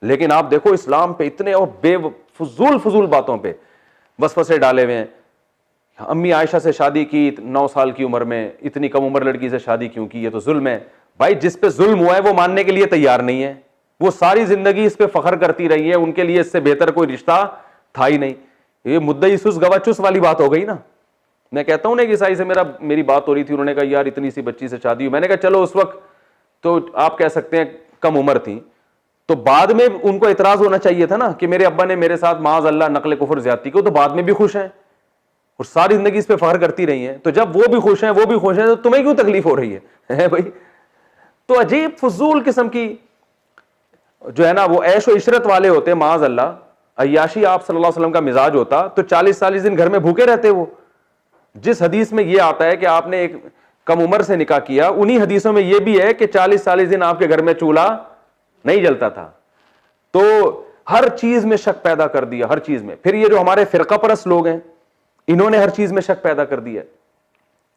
لیکن آپ دیکھو اسلام پہ اتنے اور بے فضول باتوں پہ وسوسے ڈالے ہوئے ہیں. امی عائشہ سے شادی کی 9 سال کی عمر میں, اتنی کم عمر لڑکی سے شادی کیوں کی, یہ تو ظلم ہے. بھائی جس پہ ظلم ہوا ہے وہ ماننے کے لیے تیار نہیں ہے, وہ ساری زندگی اس پہ فخر کرتی رہی ہے, ان کے لیے اس سے بہتر کوئی رشتہ تھا ہی نہیں. یہ مدعی سس گواہ چس والی بات ہو گئی نا. میں کہتا ہوں نا کہ عیسائی سے میری بات ہو رہی تھی, انہوں نے کہا یار اتنی سی بچی سے شادی ہوئی. میں نے کہا چلو اس وقت تو آپ کہہ سکتے ہیں کم عمر تھی, تو بعد میں ان کو اعتراض ہونا چاہیے تھا نا کہ میرے ابا نے میرے ساتھ معاذ اللہ نقل کفر زیادتی کو, تو بعد میں بھی خوش ہیں اور ساری زندگی اس پہ فخر کرتی رہی ہیں. تو جب وہ بھی خوش ہیں تو تمہیں کیوں تکلیف ہو رہی ہے بھائی. تو عجیب فضول قسم کی جو ہے نا وہ عیش و عشرت والے ہوتے ہیں, معاذ اللہ. عیاشی آپ صلی اللہ علیہ وسلم کا مزاج ہوتا تو 40 دن گھر میں بھوکے رہتے. وہ جس حدیث میں یہ آتا ہے کہ آپ نے ایک کم عمر سے نکاح کیا, انہی حدیثوں میں یہ بھی ہے کہ 40 دن آپ کے گھر میں چولہا نہیں جلتا تھا. تو ہر چیز میں شک پیدا کر دیا, ہر چیز میں. پھر یہ جو ہمارے فرقہ پرست لوگ ہیں, انہوں نے ہر چیز میں شک پیدا کر دیا,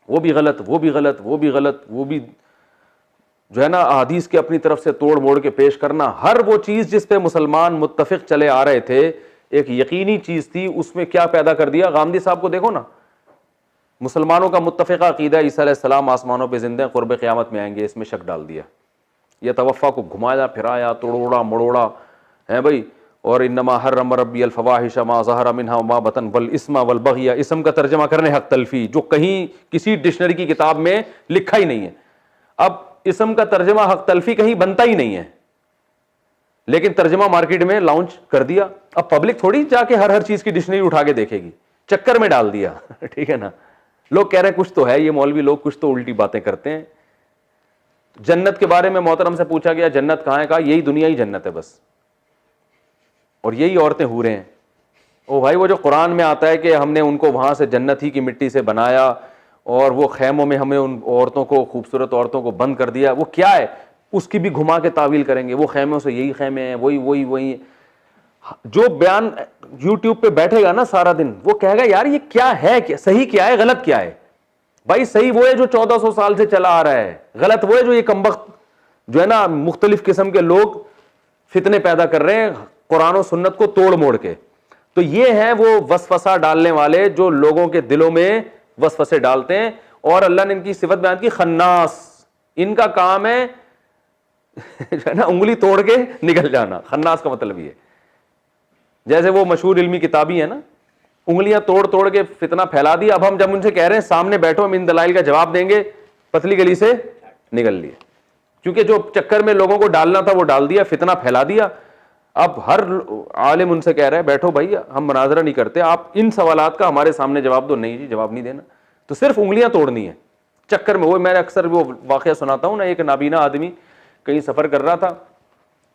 وہ بھی غلط, وہ بھی غلط, وہ بھی غلط, وہ بھی جو ہے نا احادیث کے اپنی طرف سے توڑ موڑ کے پیش کرنا. ہر وہ چیز جس پہ مسلمان متفق چلے آ رہے تھے, ایک یقینی چیز تھی, اس میں کیا پیدا کر دیا. غامدی صاحب کو دیکھو نا, مسلمانوں کا متفقہ عقیدہ عیسیٰ علیہ السلام آسمانوں پہ زندہ ہیں, قرب قیامت میں آئیں گے, اس میں شک ڈال دیا. یہ توفع کو گھمایا پھرایا, توڑوڑا مڑوڑا ہے بھائی. اور انما حرم ربی الفواحش ما ظہر منها وما بطن والاسم والبغی, اسم کا ترجمہ کرنے حق تلفی, جو کہیں کسی ڈکشنری کی کتاب میں لکھا ہی نہیں ہے. اب اسم کا ترجمہ حق تلفی کہیں بنتا ہی نہیں ہے, لیکن ترجمہ مارکیٹ میں لانچ کر دیا. اب پبلک تھوڑی جا کے ہر چیز کی ڈکشنری اٹھا کے دیکھے گی, چکر میں ڈال دیا. ٹھیک ہے نا, لوگ کہہ رہے ہیں کچھ تو ہے, یہ مولوی لوگ کچھ تو الٹی باتیں کرتے ہیں. جنت کے بارے میں محترم سے پوچھا گیا جنت کہاں ہے, کہا یہی دنیا ہی جنت ہے بس, اور یہی عورتیں حوریں ہیں. او بھائی وہ جو قرآن میں آتا ہے کہ ہم نے ان کو وہاں سے جنت ہی کی مٹی سے بنایا اور وہ خیموں میں ہمیں ان عورتوں کو, خوبصورت عورتوں کو بند کر دیا, وہ کیا ہے, اس کی بھی گھما کے تعویل کریں گے. وہ خیموں سے یہی خیمے ہیں, وہی جو بیان یوٹیوب پہ بیٹھے گا نا سارا دن, وہ کہے گا یار یہ کیا ہے, کیا صحیح کیا ہے, غلط کیا ہے. بھائی صحیح وہ ہے جو 1400 سال سے چلا آ رہا ہے, غلط وہ ہے جو یہ کمبخت جو ہے نا مختلف قسم کے لوگ فتنے پیدا کر رہے ہیں قرآن و سنت کو توڑ موڑ کے. تو یہ ہیں وہ وسوسہ ڈالنے والے جو لوگوں کے دلوں میں وسوسے ڈالتے ہیں. اور اللہ نے ان کی صفت بیان کی خناس, ان کا کام ہے جو ہے نا انگلی توڑ کے نکل جانا. خناس کا مطلب یہ, جیسے وہ مشہور علمی کتابی ہے نا, انگلیاں توڑ توڑ کے فتنہ پھیلا دیا. اب ہم جب ان سے کہہ رہے ہیں سامنے بیٹھو, ہم ان دلائل کا جواب دیں گے, پتلی گلی سے نکل لیے, کیونکہ جو چکر میں لوگوں کو ڈالنا تھا وہ ڈال دیا, فتنہ پھیلا دیا. اب ہر عالم ان سے کہہ رہا ہے بیٹھو بھائی, ہم مناظرہ نہیں کرتے, آپ ان سوالات کا ہمارے سامنے جواب دو. نہیں جی جواب نہیں دینا, تو صرف انگلیاں توڑنی ہے چکر میں. وہ میں اکثر وہ واقعہ سناتا ہوں نا, ایک نابینا آدمی کہیں سفر کر رہا تھا.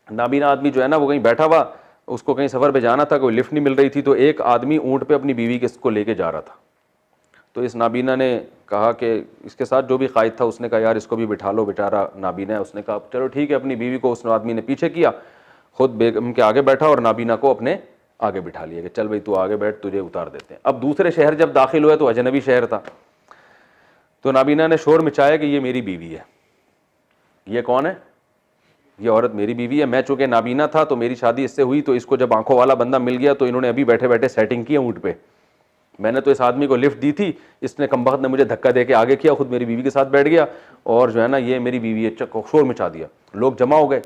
نابینا آدمی جو ہے نا وہ کہیں بیٹھا ہوا, اس کو کہیں سفر پہ جانا تھا, کوئی لفٹ نہیں مل رہی تھی, تو ایک آدمی اونٹ پہ اپنی بیوی کو لے کے جا رہا تھا. تو اس نابینا نے کہا کہ اس کے ساتھ جو بھی قائد تھا اس نے کہا یار اس کو بھی بٹھا لو, بیچارہ نابینا ہے. اس نے کہا چلو ٹھیک ہے. اپنی بیوی کو اس آدمی نے پیچھے کیا, خود بیگم کے آگے بیٹھا اور نابینا کو اپنے آگے بٹھا لیا کہ چل بھائی تو آگے بیٹھ, تجھے اتار دیتے ہیں. اب دوسرے شہر جب داخل ہوئے تو اجنبی شہر تھا, تو نابینا نے شور مچایا کہ یہ میری بیوی ہے. یہ کون ہے, یہ عورت میری بیوی ہے. میں چونکہ نابینا تھا تو میری شادی اس سے ہوئی, تو اس کو جب آنکھوں والا بندہ مل گیا تو انہوں نے ابھی بیٹھے بیٹھے سیٹنگ کی اونٹ پہ. میں نے تو اس آدمی کو لفٹ دی تھی, اس نے کمبخت نے مجھے دھکا دے کے آگے کیا, خود میری بیوی کے ساتھ بیٹھ گیا اور جو ہے نا یہ میری بیوی ہے, شور مچا دیا. لوگ جمع ہو گئے,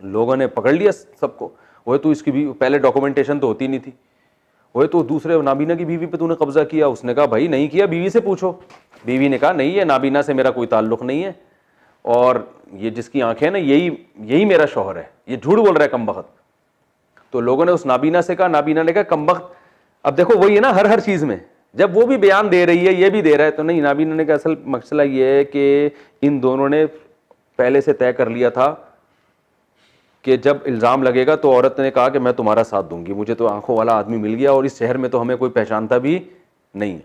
لوگوں نے پکڑ لیا سب کو. وہ تو اس کی بھی پہلے ڈاکومنٹیشن تو ہوتی نہیں تھی. وہ تو دوسرے نابینا کی بیوی پہ تو نے قبضہ کیا. اس نے کہا بھائی نہیں کیا, بیوی سے پوچھو. بیوی نے کہا نہیں, یہ نابینا سے میرا کوئی تعلق نہیں ہے, اور یہ جس کی آنکھیں نا یہی میرا شوہر ہے, یہ جھوٹ بول رہا ہے کمبخت. تو لوگوں نے اس نابینا سے کہا, نابینا نے کہا کمبخت. اب دیکھو وہی ہے نا ہر چیز میں, جب وہ بھی بیان دے رہی ہے یہ بھی دے رہا ہے, تو نہیں. نابینا نے کہا اصل مسئلہ یہ ہے کہ ان دونوں نے پہلے سے طے کر لیا تھا کہ جب الزام لگے گا تو عورت نے کہا کہ میں تمہارا ساتھ دوں گی, مجھے تو آنکھوں والا آدمی مل گیا اور اس شہر میں تو ہمیں کوئی پہچانتا بھی نہیں.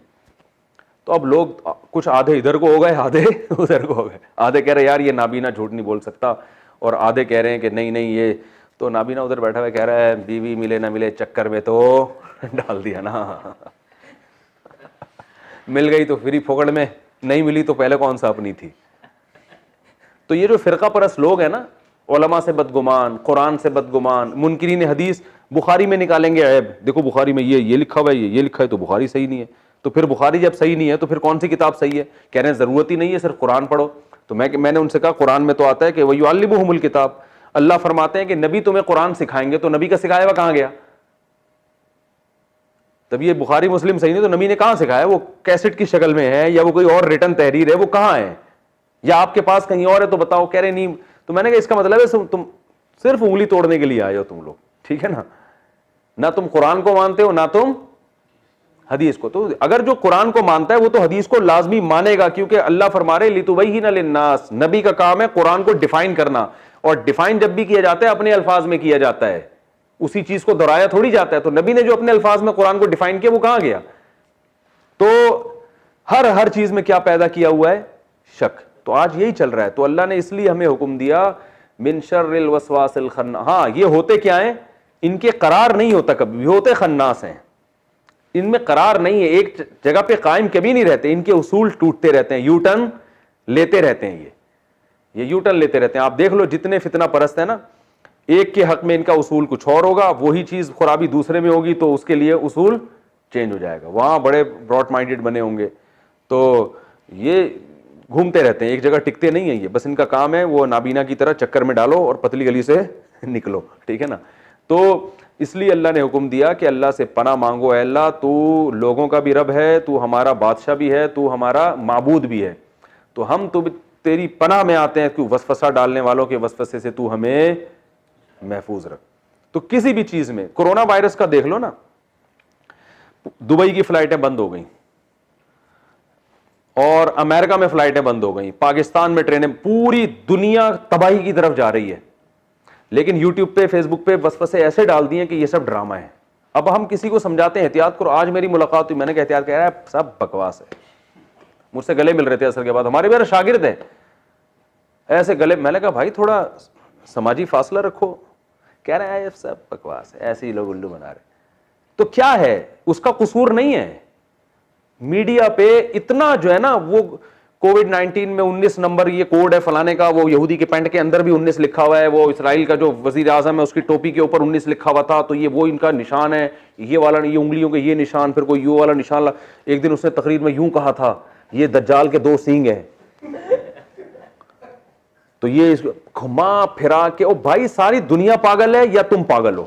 تو اب لوگ کچھ آدھے ادھر کو ہو گئے, آدھے ادھر کو ہو گئے. آدھے کہہ رہے یار یہ نابینا جھوٹ نہیں بول سکتا, اور آدھے کہہ رہے ہیں کہ نہیں یہ تو. نابینا ادھر بیٹھا ہوا کہہ رہا ہے بیوی ملے نہ ملے چکر میں تو ڈال دیا نا. مل گئی تو فری پھوکڑ میں, نہیں ملی تو پہلے کون سا اپنی تھی. تو یہ جو فرقہ پرست لوگ ہیں نا, علماء سے بدگمان, قرآن سے بدگمان, منکرین حدیث, بخاری میں نکالیں گے عیب, دیکھو بخاری میں یہ لکھا ہوا ہے, یہ لکھا ہے, تو بخاری صحیح نہیں ہے. تو پھر بخاری جب صحیح نہیں ہے تو پھر کون سی کتاب صحیح ہے؟ کہہ رہے ہیں ضرورت ہی نہیں ہے, صرف قرآن پڑھو. تو میں نے ان سے کہا قرآن میں تو آتا ہے کہ وَيُعَلِّمُهُمُ الْكِتَابَ, اللہ فرماتے ہیں کہ نبی تمہیں قرآن سکھائیں گے, تو نبی کا سکھایا ہوا کہاں گیا؟ تب یہ بخاری مسلم صحیح نہیں تو نبی نے کہاں سکھایا؟ وہ کیسٹ کی شکل میں ہے یا وہ کوئی اور ریٹن تحریر ہے, وہ کہاں ہے؟ یا آپ کے پاس کہیں اور ہے تو بتاؤ. کہہ رہے نہیں. تو میں نے کہا اس کا مطلب ہے تم صرف انگلی توڑنے کے لیے آئے ہو تم لوگ, ٹھیک ہے نا, نہ تم قرآن کو مانتے ہو نہ تم حدیث کو. تو اگر جو قرآن کو مانتا ہے وہ تو حدیث کو لازمی مانے گا, کیونکہ اللہ فرما رہے لِتُبَيِّنَ لِلنَّاسِ, نبی کا کام ہے قرآن کو ڈیفائن کرنا, اور ڈیفائن جب بھی کیا جاتا ہے اپنے الفاظ میں کیا جاتا ہے, اسی چیز کو دہرایا تھوڑی جاتا ہے. تو نبی نے جو اپنے الفاظ میں قرآن کو ڈیفائن کیا وہ کہاں گیا؟ تو ہر چیز میں کیا پیدا کیا ہوا ہے؟ شک. تو آج یہی چل رہا ہے. تو اللہ نے اس لیے ہمیں حکم دیا من شر الوسواس الخناس. ہاں یہ ہوتے کیا ہیں؟ ان کے قرار نہیں ہوتا کبھی بھی, ہوتے خناس ہیں, ان میں قرار نہیں ہے, ایک جگہ پہ قائم کبھی نہیں رہتے, ان کے اصول ٹوٹتے رہتے ہیں, یو ٹرن لیتے رہتے ہیں, یہ یو ٹرن لیتے رہتے ہیں. آپ دیکھ لو جتنے فتنہ پرست ہیں نا, ایک کے حق میں ان کا اصول کچھ اور ہوگا, وہی چیز خرابی دوسرے میں ہوگی تو اس کے لیے اصول چینج ہو جائے گا. وہاں بڑے براڈ مائنڈیڈ بنے ہوں گے, تو یہ گھومتے رہتے ہیں, ایک جگہ ٹکتے نہیں ہیں. یہ بس ان کا کام ہے وہ نابینا کی طرح چکر میں ڈالو اور پتلی گلی سے نکلو, ٹھیک ہے نا. تو اس لیے اللہ نے حکم دیا کہ اللہ سے پناہ مانگو, اے اللہ تو لوگوں کا بھی رب ہے, تو ہمارا بادشاہ بھی ہے, تو ہمارا معبود بھی ہے, تو ہم تو تیری پناہ میں آتے ہیں, تو وسوسہ ڈالنے والوں کے وسوسے سے تو ہمیں محفوظ رکھ. تو کسی بھی چیز میں, کورونا وائرس کا دیکھ لو نا, دبئی کی فلائٹیں بند ہو گئیں اور امریکہ میں فلائٹیں بند ہو گئیں, پاکستان میں ٹرینیں, پوری دنیا تباہی کی طرف جا رہی ہے. لیکن یوٹیوب پہ فیس بک پہ وسوسے ایسے ڈال دیے کہ یہ سب ڈرامہ ہے. اب ہم کسی کو سمجھاتے ہیں احتیاط کرو. آج میری ملاقات ہوئی, میں نے کہا احتیاط, کہہ رہا ہے سب بکواس ہے. مجھ سے گلے مل رہے تھے اثر کے بعد, ہمارے میرے شاگرد ہیں, ایسے گلے. میں نے کہا بھائی تھوڑا سماجی فاصلہ رکھو. کہہ رہے ہیں سب بکواس ہے, ایسے ہی لوگ الو بنا رہے. تو کیا ہے, اس کا قصور نہیں ہے. میڈیا پہ اتنا جو ہے نا, وہ کووڈ 19 میں 19 نمبر یہ کوڈ ہے فلانے کا, وہ یہودی کے پینٹ کے اندر بھی 19 لکھا ہوا ہے, وہ اسرائیل کا جو وزیر اعظم ہے اس کی ٹوپی کے اوپر 19 لکھا ہوا تھا, تو یہ وہ ان کا نشان ہے, یہ والا, یہ انگلیوں کے یہ نشان, پھر کوئی یوں والا نشان. ایک دن اس نے تقریر میں یوں کہا تھا, یہ دجال کے 2 سینگ ہیں. تو یہ گھما پھرا کے, او بھائی ساری دنیا پاگل ہے یا تم پاگل ہو؟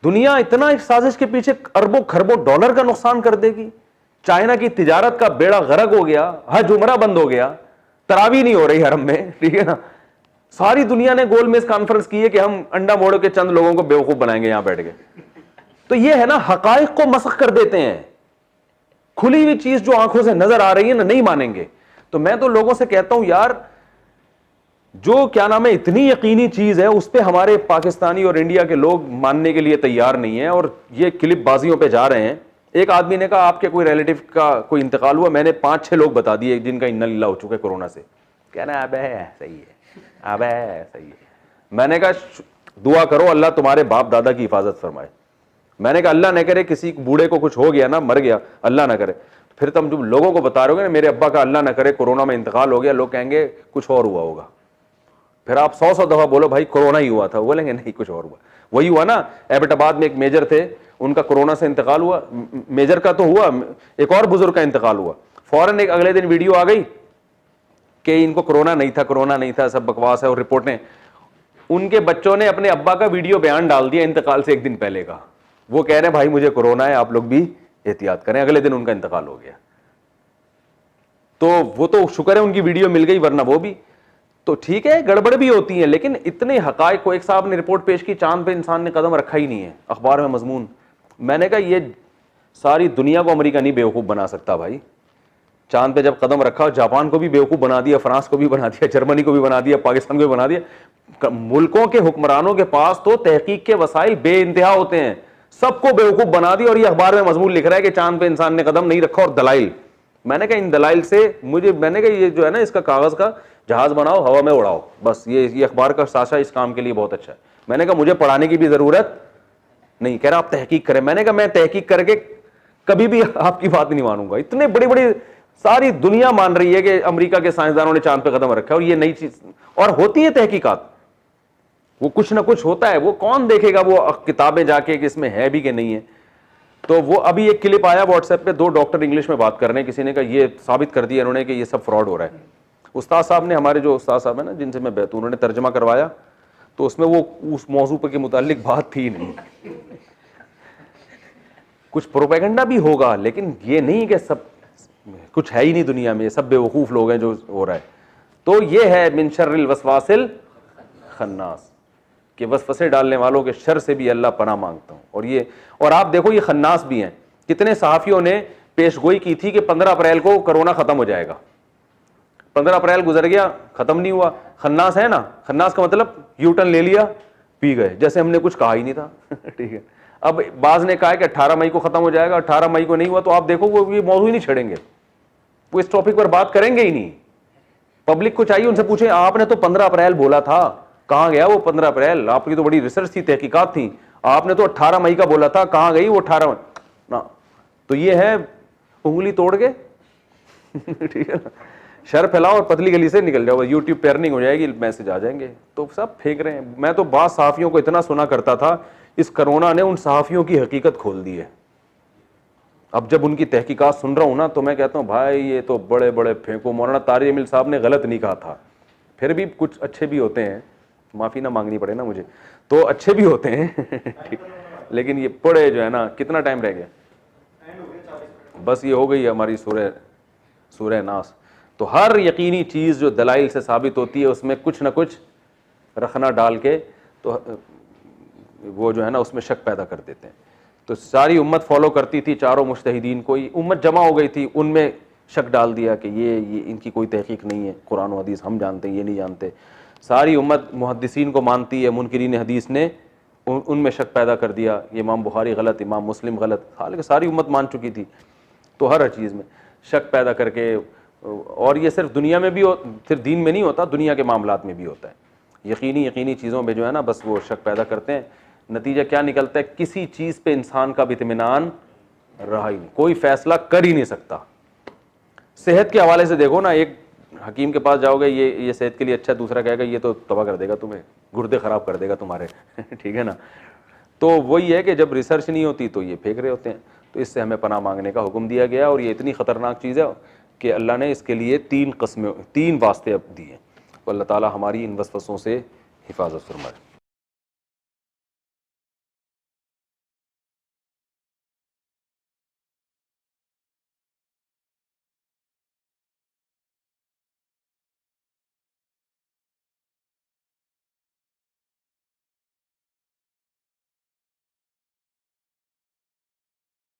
دنیا اتنا ایک سازش کے پیچھے اربوں خربوں ڈالر کا نقصان کر دے گی. چائنا کی تجارت کا بیڑا غرق ہو گیا, حج عمرہ بند ہو گیا, تراویح نہیں ہو رہی حرم میں, ٹھیک ہے نا. ساری دنیا نے گول میز کانفرنس کی ہے کہ ہم انڈا موڑ کے چند لوگوں کو بیوقوف بنائیں گے یہاں بیٹھ کے. تو یہ ہے نا, حقائق کو مسخ کر دیتے ہیں. کھلی ہوئی چیز جو آنکھوں سے نظر آ رہی ہے نا, نہیں مانیں گے. تو میں تو لوگوں سے کہتا ہوں یار, جو کیا نام ہے اتنی یقینی چیز ہے اس پہ ہمارے پاکستانی اور انڈیا کے لوگ ماننے کے لیے تیار نہیں ہیں, اور یہ کلپ بازیوں پہ جا رہے ہیں. ایک آدمی نے کہا آپ کے کوئی ریلیٹو کا کوئی انتقال ہوا, میں نے 5-6 لوگ بتا دیے جن کا انا للہ ہو چکا ہے کورونا سے. کہنا اب ہے صحیح ہے, اب ہے صحیح ہے. میں نے کہا دعا کرو اللہ تمہارے باپ دادا کی حفاظت فرمائے. میں نے کہا اللہ نہ کرے کسی بوڑھے کو کچھ ہو گیا نا, مر گیا, اللہ نہ کرے. پھر تم جو لوگوں کو بتا رہے ہو گے نا میرے ابا کا اللہ نہ کرے کورونا میں انتقال ہو گیا, لوگ کہیں گے کچھ اور ہوا ہوگا. پھر آپ 100 دفعہ بولو بھائی کورونا ہی ہوا تھا, بولیں گے نہیں کچھ اور ہوا. وہی ہوا نا, ایبٹ آباد میں ایک میجر تھے, ان کا کورونا سے انتقال ہوا. میجر کا تو ہوا, ایک اور بزرگ کا انتقال ہوا. فوراً ایک اگلے دن ویڈیو آ گئی کہ ان کو کورونا نہیں تھا, کورونا نہیں تھا, سب بکواس ہے, اور رپورٹیں. ان کے بچوں نے اپنے ابا کا ویڈیو بیان ڈال دیا انتقال سے 1 دن پہلے کا. وہ کہہ رہے ہیں بھائی مجھے کورونا ہے, آپ لوگ بھی احتیاط کریں. اگلے دن ان کا انتقال ہو گیا. تو وہ تو شکر ہے ان کی ویڈیو مل گئی, ورنہ وہ بھی تو ٹھیک ہے, گڑبڑ بھی ہوتی ہیں, لیکن اتنے حقائق کو. ایک صاحب نے رپورٹ پیش کی, چاند پہ انسان نے قدم رکھا ہی نہیں ہے, اخبار میں مضمون. میں نے کہا یہ ساری دنیا کو امریکہ نہیں بیوقوف بنا سکتا بھائی. چاند پہ جب قدم رکھا, جاپان کو بھی بیوقوف بنا دیا, فرانس کو بھی بنا دیا, جرمنی کو بھی بنا دیا, پاکستان کو بھی بنا دیا. ملکوں کے حکمرانوں کے پاس تو تحقیق کے وسائل بے انتہا ہوتے ہیں, سب کو بیوقوف بنا دیا, اور یہ اخبار میں مضمون لکھ رہا ہے کہ چاند پہ انسان نے قدم نہیں رکھا, اور دلائل. میں نے کہا ان دلائل سے میں نے کہا یہ جو ہے نا اس کا کاغذ کا جہاز بناؤ, ہوا میں اڑاؤ, بس یہ اخبار کا ساشا اس کام کے لیے بہت اچھا ہے. میں نے کہا مجھے پڑھانے کی بھی ضرورت نہیں. کہہ رہا آپ تحقیق کریں. میں نے کہا میں تحقیق کر کے کبھی بھی آپ کی بات نہیں مانوں گا. اتنے بڑی بڑی ساری دنیا مان رہی ہے کہ امریکہ کے سائنسدانوں نے چاند پہ قدم رکھا ہے اور یہ نئی چیز, اور ہوتی ہے تحقیقات, وہ کچھ نہ کچھ ہوتا ہے, وہ کون دیکھے گا وہ کتابیں جا کے کہ اس میں ہے بھی کہ نہیں ہے. تو وہ ابھی ایک کلپ آیا واٹس ایپ پہ, 2 ڈاکٹر انگلش میں بات کر رہے ہیں, کسی نے کہا یہ ثابت کر دیا انہوں نے کہ یہ سب فراڈ ہو رہا ہے. استاد صاحب نے, ہمارے جو استاد صاحب ہیں نا جن سے میں بیت, انہوں نے ترجمہ کروایا تو اس میں وہ اس موضوع کے متعلق بات تھی نہیں. کچھ پروپیگنڈا بھی ہوگا لیکن یہ نہیں کہ سب کچھ ہے ہی نہیں دنیا میں, یہ سب بے وقوف لوگ ہیں جو ہو رہا ہے. تو یہ ہے من شر الوسواس الخناس, کہ وسوسے ڈالنے والوں کے شر سے بھی اللہ پناہ مانگتا ہوں. اور آپ دیکھو یہ خناس بھی ہیں. کتنے صحافیوں نے پیش گوئی کی تھی کہ 15 اپریل کو کرونا ختم ہو جائے گا, 15 اپریل گزر گیا, ختم نہیں ہوا. خناس ہے نا, خناس کا مطلب یو ٹرن لے لیا, پی گئے, جیسے ہم نے کچھ کہا ہی نہیں تھا. ٹھیک ہے, اب بعض نے کہا کہ 18 مئی کو ختم ہو جائے گا, 18 مئی کو نہیں ہوا, تو آپ دیکھو وہ یہ موضوع ہی نہیں چھڑیں گے, وہ اس ٹاپک پر بات کریں گے ہی نہیں. پبلک کو چاہیے ان سے پوچھیں آپ نے تو 15 اپریل بولا تھا, کہاں گیا وہ 15 اپریل؟ آپ کی تو بڑی ریسرچ تھی, تحقیقات تھی, آپ نے تو 18 مئی کا بولا تھا, کہاں گئی وہ 18 مئی؟ تو یہ ہے انگلی توڑ کے ٹھیک ہے نا, شر پھیلاؤ اور پتلی گلی سے نکل جاؤ, یوٹیوب پہ ارننگ ہو جائے گی, میسج آ جائیں گے. تو سب پھینک رہے ہیں. میں تو بعض صحافیوں کو اتنا سنا کرتا تھا, اس کرونا نے ان صحافیوں کی حقیقت کھول دی ہے. اب جب ان کی تحقیقات سن رہا ہوں نا تو میں کہتا ہوں بھائی یہ تو بڑے بڑے پھینکو. مولانا طارق جمیل صاحب نے غلط نہیں کہا تھا, پھر بھی کچھ اچھے بھی ہوتے ہیں, معافی نہ مانگنی پڑے نا مجھے, تو اچھے بھی ہوتے ہیں لیکن یہ بڑے جو ہے نا. کتنا ٹائم رہ گیا؟ بس یہ ہو گئی ہماری سورہ ناس. تو ہر یقینی چیز جو دلائل سے ثابت ہوتی ہے اس میں کچھ نہ کچھ رکھنا ڈال کے تو وہ جو ہے نا اس میں شک پیدا کر دیتے ہیں. تو ساری امت فالو کرتی تھی چاروں مجتہدین کو, امت جمع ہو گئی تھی, ان میں شک ڈال دیا کہ یہ ان کی کوئی تحقیق نہیں ہے, قرآن و حدیث ہم جانتے ہیں یہ نہیں جانتے. ساری امت محدثین کو مانتی ہے, منکرین حدیث نے ان میں شک پیدا کر دیا, یہ امام بخاری غلط, امام مسلم غلط, حالانکہ ساری امت مان چکی تھی. تو ہر چیز میں شک پیدا کر کے, اور یہ صرف دنیا میں بھی صرف دین میں نہیں ہوتا, دنیا کے معاملات میں بھی ہوتا ہے. یقینی چیزوں میں جو ہے نا بس وہ شک پیدا کرتے ہیں. نتیجہ کیا نکلتا ہے؟ کسی چیز پہ انسان کا بھی اطمینان رہا ہی نہیں, کوئی فیصلہ کر ہی نہیں سکتا. صحت کے حوالے سے دیکھو نا, ایک حکیم کے پاس جاؤ گے, یہ صحت کے لیے اچھا, دوسرا کہے گا یہ تو تباہ کر دے گا تمہیں, گردے خراب کر دے گا تمہارے ٹھیک ہے نا. تو وہی ہے کہ جب ریسرچ نہیں ہوتی تو یہ پھینک رہے ہوتے ہیں. تو اس سے ہمیں پناہ مانگنے کا حکم دیا گیا, اور یہ اتنی خطرناک چیز ہے کہ اللہ نے اس کے لیے 3 واسطے اب دیے. تو اللہ تعالی ہماری ان وسوسوں سے حفاظت فرمائے.